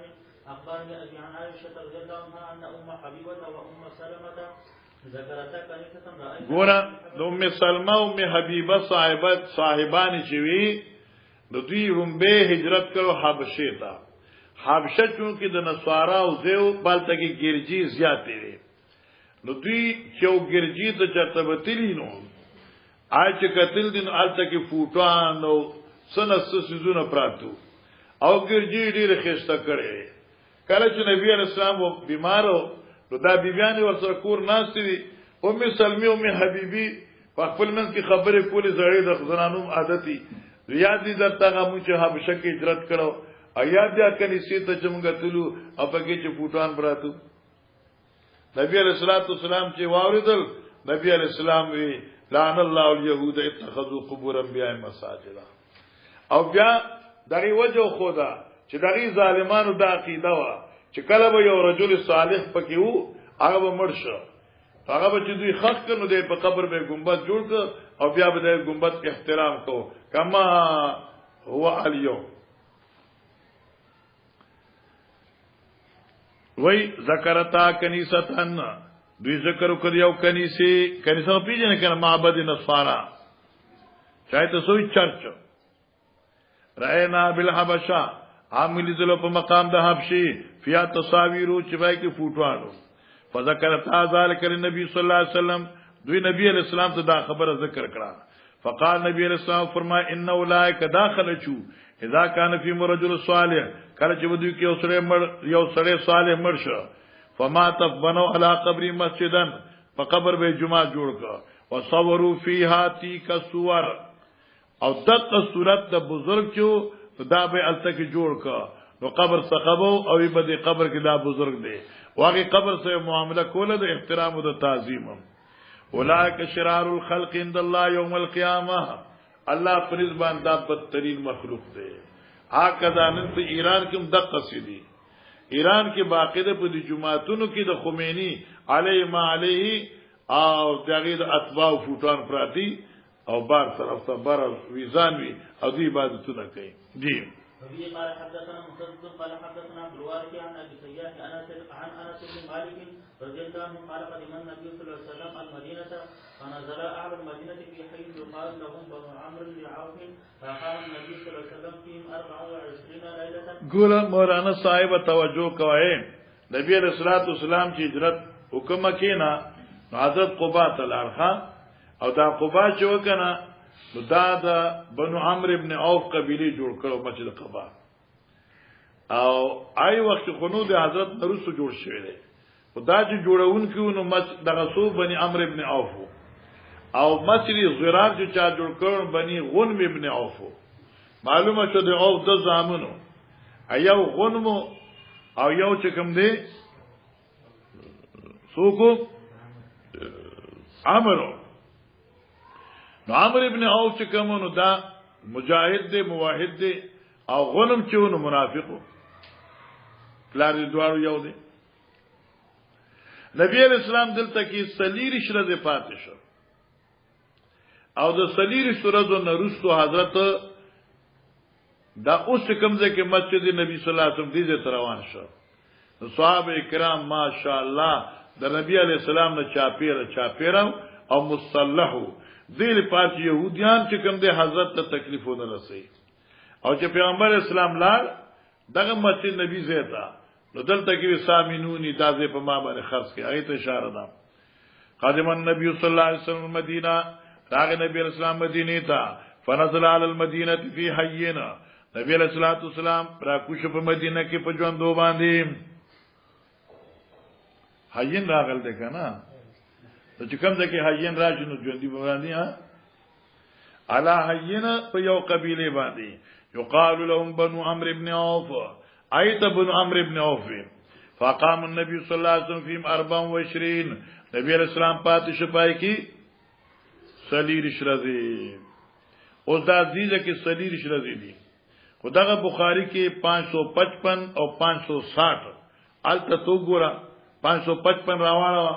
اخبرني ابي عن عائشه رضي الله عنها ان ام حبيبه وام سلمة ذكرتا كنيسه رأيت ګورا د ام سلمہ او ام حبیبه صاحبان چوي د دوی رومبه هجرت کړو حبشه ته. حبشه چونکه د نصارا او زیو بالته کې ګرجی زیاتې وي نو دوی چې ګرجی ته چرته وتلی نو آج کتل دین آلتا کی فوٹان او سنس سیزون پراتو او گرجی دیر خیستا کرے کله چې نبی علیہ السلام و بیمارو نو دا بیبیانی ورسره کور ناستی دی ام سلمی ام حبیبی خپل منځ کې خبرې کولې زړې د زنانو عادتي ریاض دي درته غمو چې حبشه کې هجرت کړو ایا بیا کنيسي ته چمګه تلو اپګه چې فوټان براتو نبی علیہ الصلوۃ والسلام چې واوریدل نبی علیہ السلام وی لعن الله اليهود اتخذوا قبور انبیاء مساجد. او بیا دغه وجه خدا چې دغه ظالمانو د عقیده وا چې کله به یو رجل صالح پکې وو هغه مرشه هغه به چې دوی خخ کړو د په قبر به گنبد جوړ ک او بیا به د گنبد احترام کو کما هو اليوم. وای ذکرتا کنیستن دوی ذکر وکړ یو کنیسه پیژنه کنه معبد نصارا چایته سوې چرچ راینا بالحبشه عامل ذل په مقام د حبشي فیا تصاویرو چې بای کې فوټوانو فذكر ذلك النبي صلی الله علیه وسلم دوی نبی علیہ السلام ته دا خبره ذکر کړه فقال نبی علیہ السلام فرمای ان اولئک داخل چو اذا كان في رجل صالح کله چې دوی کې یو سړی صالح مرشه فما تبنوا على قبر مسجدا فقبر به جمعه جوړ کا وصوروا فيها تيك الصور او دغه صورت د بزرگ چو دا به الته کې جوړ کا نو قبر ثقبو او به د قبر کې دا بزرگ دی واغه قبر سره معامله کوله د احترام او د تعظیم. اولئک شرار الخلق عند الله يوم القيامه الله پرز باندې بدترین مخلوق دی. هکذا نن په ایران کې دغه قصیدی ایران کې باقاعده په د جمعهتونو کې د خمینی علیه ما علیه او دغه د اتباع فوټان پراتی او بار طرف ته بار ویزان وی او دی عبادتونه کوي. جی قال حدثنا مسدد قال حدثنا عبد الوارث عن ابي سياح عن انس بن مالك رضي الله عنه قال قدم النبي صلى الله عليه وسلم المدينة فنزل أهل المدينة في حي يقال لهم بنو عمرو بن عوف فقام النبي صلى الله عليه وسلم فيهم 24 ليلة. ګوره مولانا صاحب توجه کوئ نبی علیہ الصلوۃ والسلام چې هجرت حکم کینا حضرت قباء ته لاړه او دا قباء چې وکنه دا د بنو عمرو ابن عوف قبیله جوړ کړو مسجد قباء او آی وخت خونو د حضرت نرسو جوړ شوی دی خدا چې جوړون کیو نو مسجد دغه سو بني عمرو ابن عوف او مسجد زرار چې چا جوړ کړو بني غنم ابن عوف معلومه شو د عوف د زامنو ایو غنم او یو چې کوم دی سوکو عمرو نو عمرو ابن عوف چې کوم نو دا مجاهد دی موحد دی او غنم چې ونو منافقو پلار دې دوارو یو دی نبی علیہ السلام دلته کې سلیری شرزه پاتې شو او د سلیری شرزو نرستو حضرت دا اوس کوم ځای کې مسجد نبی صلی الله علیه وسلم دې ته روان شو صحابه کرام ماشاءالله د نبی علیہ السلام نه چاپیره او مصلحو دې لپاره يهوديان چې کوم دې حضرت ته تکلیفونه رسي او چې پیغمبر اسلام لاړ دغه مسجد نبی زیتا نو دلته کې سامینونی دازه په ما باندې خرڅ کې هغه ته اشاره ده قادم النبي صلی الله علیه وسلم مدینه راغ نبی اسلام مدینه ته فنزل علی المدینه فی حینا نبی علیہ الصلوۃ والسلام را کوش په مدینه کې په ژوندو باندې حین راغل ده کنه چې کوم ځکه حین راځي نو ژوندۍ باندې ها علی حینا په یو قبیله باندې يقال لهم بنو عمرو ابن عوف ايت بنو عمرو ابن عوف فقام النبي صلى الله عليه وسلم فيهم 24 نبی علیہ السلام پاتې شپای کی سلیر شرزی او دا عزیزه کې سلیر شرزی دي خدغه بخاری کې 555 او 560 الته تو ګورا 555 راوړا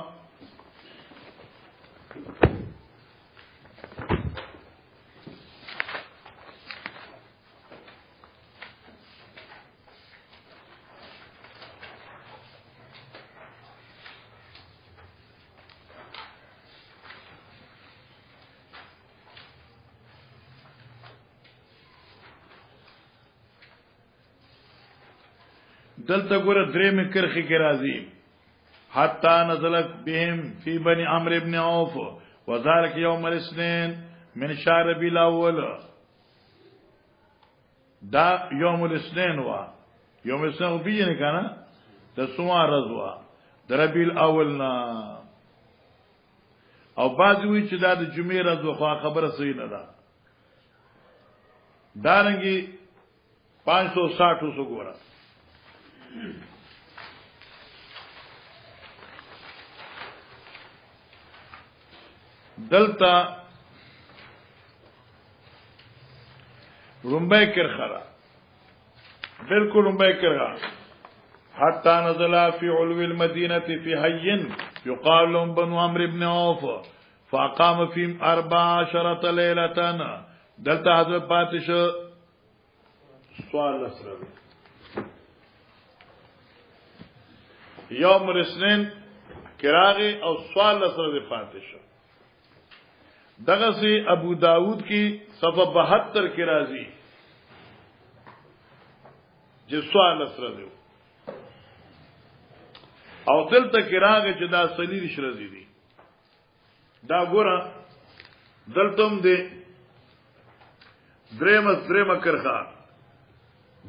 دلته ګوره درې مکرخي کې راځي حتا نزلت بهم فی بني عمرو ابن عوف وذلك يوم الاثنين من شهر ربيع الاول دا يوم الاثنين وا يوم الاثنين بينه کنه د سوار رضوا د ربيع الاول نا او بعض وی چې دا د جمعې رضوا خو خبره صحیح نه ده دارنګي 560 وسو ګوره دلتا رنبای کرخرا بالکل رنبای کرخرا حتى نزل في علو المدينة في حي يقال لهم بنو عمرو بن عوف فأقام فيهم 14 ليلة دلتا حضرت پاتش سوال لسره یوم الاثنين کراغی او سوال لسره پاتش دغه سي ابو داود کی صفحه 72 کې راځي چې سوال سره دی او دلته کې راغی چې دا سلیل شرزي دي دا ګوره دلته دې درېم کرخه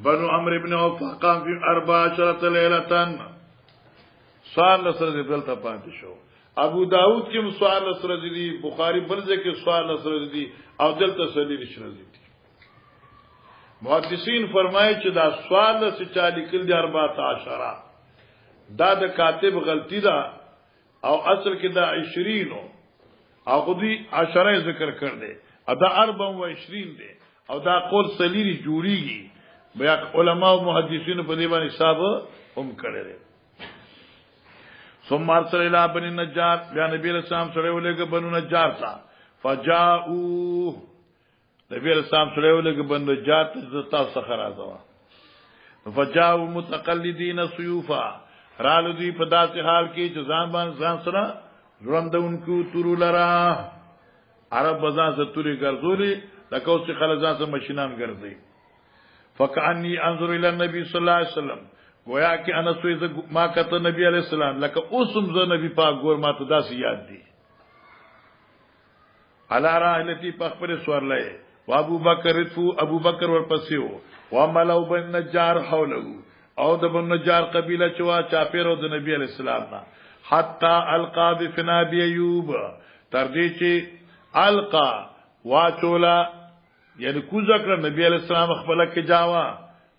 بنو عمرو ابن عوف قام في 14 ليله سوال سره دلته پاتې شو ابو داود کې سوال سره دي بخاری برزه کې سوال سره دي او دلته سلیل شرزي دي محدثین فرمایي چې دا سوال سے چالي کل دي 14 دا د کاتب غلطی ده او اصل کې دا 20 او خودي 10 ذکر کړ دي ادا 24 دي او دا قول سلیری جوړیږي بیا علما او محدثین په دې باندې حساب هم کړی ثم ارسل الى بني النجار بیا نبی رسول الله سره ولګ بنو نجار تا فجاءوا نبی رسول الله سره ولګ بنو نجار ته تاسو خرازوا فجاءوا متقلدين سيوفا رالو دوی په داسې حال کې چې ځان باندې ځان سره ژوندونکو تورو لرا عرب بزان سره توري ګرځولي لکه اوس چې خلک ځان سره ماشینان ګرځي فکأنی انظر الی النبی صلی الله علیه وسلم گویا کې انا سوی ما کته نبی علیہ السلام لکه اوسم زه نبی پاک ګور ما ته داسې یاد دي علی راحلتی په خپل سوارلای و ابو بکر رفو ابو بکر ورپسیو و ملو بن نجار حوله او د بن نجار قبیله چوا چاپیرو د نبی علیہ السلام نا حتا القا بفنا بی ایوب تر دې چې القا واچولا یعنی کوزکر نبی علیہ السلام خپل کې جاوا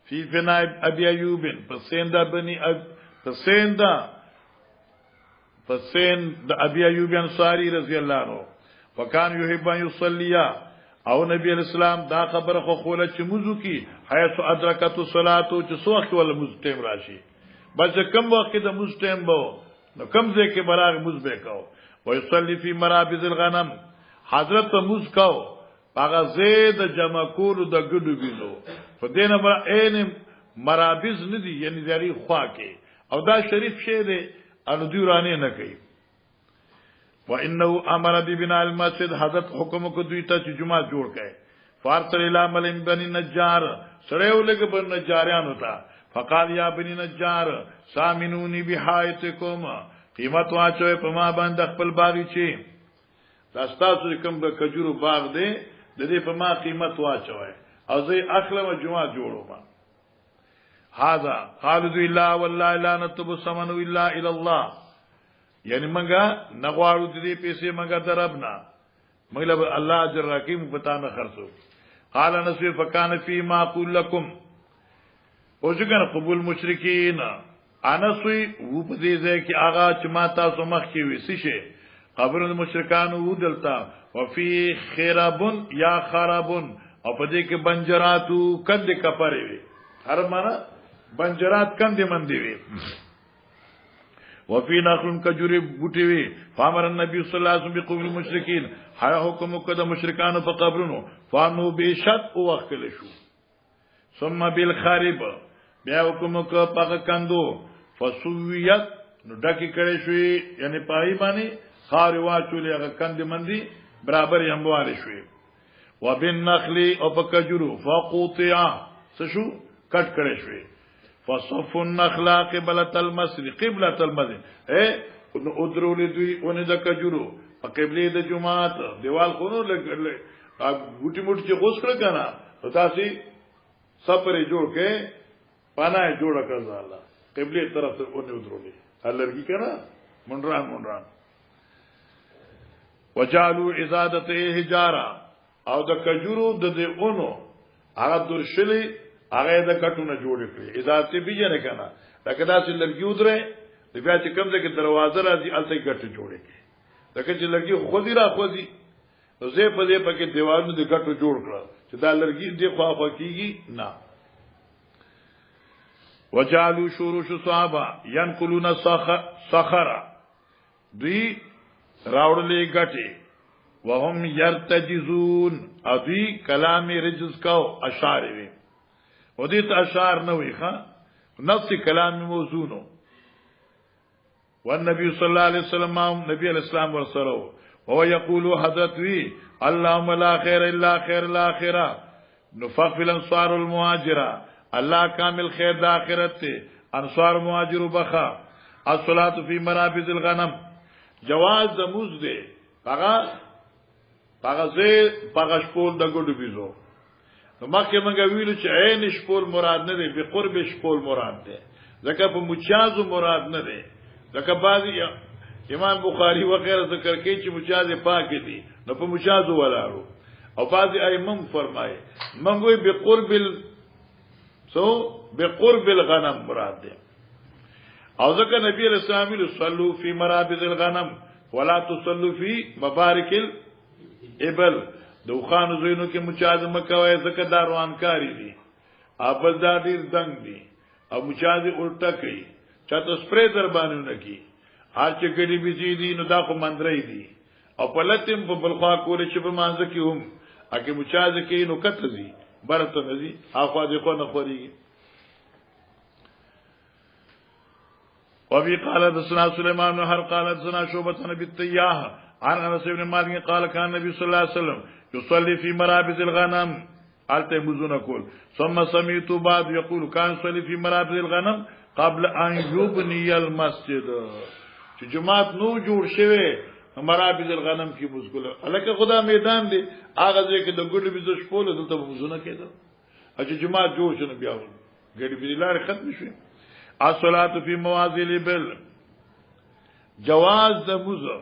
فی فنا ابي ایوب پسیندا بنی پسیند ابي ایوب انصاری رضی الله عنه وکان یحب ان یصلی او نبی علیہ السلام دا خبر خو خوله چې موضوع کی حيث ادرکت الصلاه چې سوخت ول مستم راشي بس کم وخت د مستم بو نو کم ځای کې براغ مزبه کو ويصلي فی مرابض الغنم حضرت مز کو هغه زید جمع کول د ګډو بینو په دینه بر عین مرابض ندی یعنی دری خوا کې او دا شریف شه دی ان دیورانه نه کوي وانه امر ببناء المسجد حضرت حکم کو دوی ته جمعه جوړ کړي فارسل الى ملن بني نجار سره ولګ بن نجاریان ہوتا فقال یا بني نجار سامنوني بحایتکم قیمت واچوي په ما باندې خپل باغی چی تاسو کوم د کجورو باغ دی د دې په ما قیمت واچوي او زه اخلم جمعه جوړوم هاذا قالوا الا والله لا نتب سمن الا الى الله یعنی منګه نغواړو د دې پیسې منګه دربنا مطلب الله اجر رحیم پتا نه خرڅو قال نسوی فکان فی ما قول لكم او څنګه قبول مشرکین انسوی و په دې ځای کې آغا چې ما تاسو مخ کې وسی شي قبر المشرکان و دلتا وفي خراب یا خراب او په دې کې بنجراتو کند کپرې وي هر معنا بنجرات کند مندي وي وفي نخل کجوري بوټي وي فامر النبي صلی الله علیه وسلم بقبول المشرکین هر حکم کده مشرکانو په قبرونو فانو بشد او وخت له شو ثم بالخارب بیا حکم کو پاک کندو فسویت نو ډکی کړي شوی یعنی پای باندې خار واچولې هغه کند مندي برابر همواله شوی وبالنخل او پکجرو فقطع سشو کټ کړي شوی فصف النخل قبلة المسجد قبلة المسجد نو ادرول دوی اون د کجرو په قبله د جمعات دیوال خونو لګ بوټي موټي چې غوس کړ کنه تاسو سپره جوړ کې پانا جوړ کړل الله قبله طرف ته اون ادرولې الرګي کنه منډران وجالو ازادته حجاره او د کجورو د دې اونو هغه درشلي هغه د کټونه جوړ کړی ازادته بیجه نه کنه لکه دا چې لرګي ودره د بیا چې کوم ځای کې دروازه راځي الته کټ جوړې کی لکه چې لرګي خودي را خودي نو زه په دې پکې دیوالونو د کټو جوړ کړل چې دا لرګي دې خوا کیږي نه وجالو شروش صحابه ينقلون صخره دوی راوړلې غټي وهم يرتجزون ابي کلام رجز کو اشعار وي ودیت اشعار نه وي ښا نفس کلام موزونو والنبي صلى الله عليه وسلم نبی علیہ السلام ورسره وهو يقول حضرت وی اللهم لا خير الا خير الاخره نفخ في الانصار المهاجره الله کامل خیر د اخرت ته انصار مهاجر بخا الصلاه في مرابض الغنم جواز د موز دی هغه زه پغه شپول د ګډو بيزو نو مکه منګه ویلو چې عین شپول مراد نه دی به قرب شپول مراد دی ځکه په مچازو مراد نه دی ځکه بعضی امام بخاری وغیرہ ذکر کوي چې مچاز پاک دي نو په مچازو ولارو او بعضی ائمه فرمایي منګوي به قرب الغنم مراد دی او ځکه نبی رسول الله صلو فی مرابض الغنم ولا تصلوا فی مبارک الابل دوخان زینو کې مچاز مکوي ځکه داروان کاری دي ابل دا ډیر دنګ دي او مچاز الټا کوي چاته سپری در باندې نه کی هر چې ګډي بيزي دي نو دا خو مندري دي او په لتم په بلخوا کولې چې په مانځ کې هم اګه مچاز کې نو کته دي برته نزي اخوا دې خو نه خوري وابي قال حدثنا سليمان بن حرب قال حدثنا شعبة بن التياح عن انس بن مالك قال كان النبي صلى الله عليه وسلم يصلي في مرابض الغنم قالته مزون كل ثم سمعت بعد يقول كان يصلي في مرابض الغنم قبل ان يبني المسجد چې جماعت نو جوړ شوه مرابض الغنم کی مشکل الکه خدا میدان دی هغه ځکه د ګډ بيزو شپول دلته مزونه کېده چې جماعت جوړ شنه بیا ګډ بيلار ختم شي الصلاه فی مواضع الابل جواز د موزه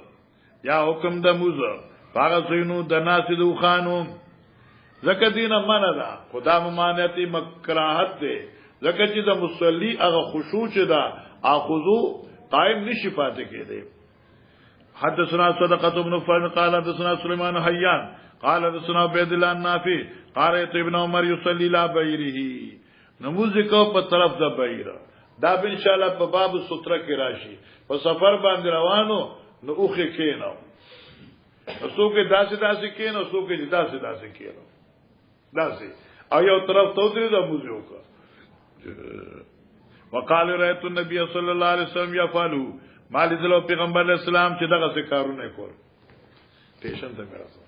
یا حکم د موزه هغه زینو د ناس د خانو زکه دینه منه ده خدا ممانعتي مکراهت ده زکه چې د مصلی هغه خشوع چې ده اخذو قائم نشي پاتې کېده حدثنا صدقه بن فلان قال حدثنا سليمان حيان قال حدثنا عبد الله النافع قال ابن عمر يصلي لا بيره نماز کو په طرف د بیر دا ان شاء الله په باب ستره کې راشي په سفر باندې روانو نو اوخه کېنو څوک داسې کېنو څوک داسې کېنو داسې او یو طرف ته درې د موزیو کا وقال رأيت النبي صلى الله عليه وسلم يفعل مال ذلو پیغمبر علیہ السلام چې دغه څه کارونه کول ټیشن ته مرسته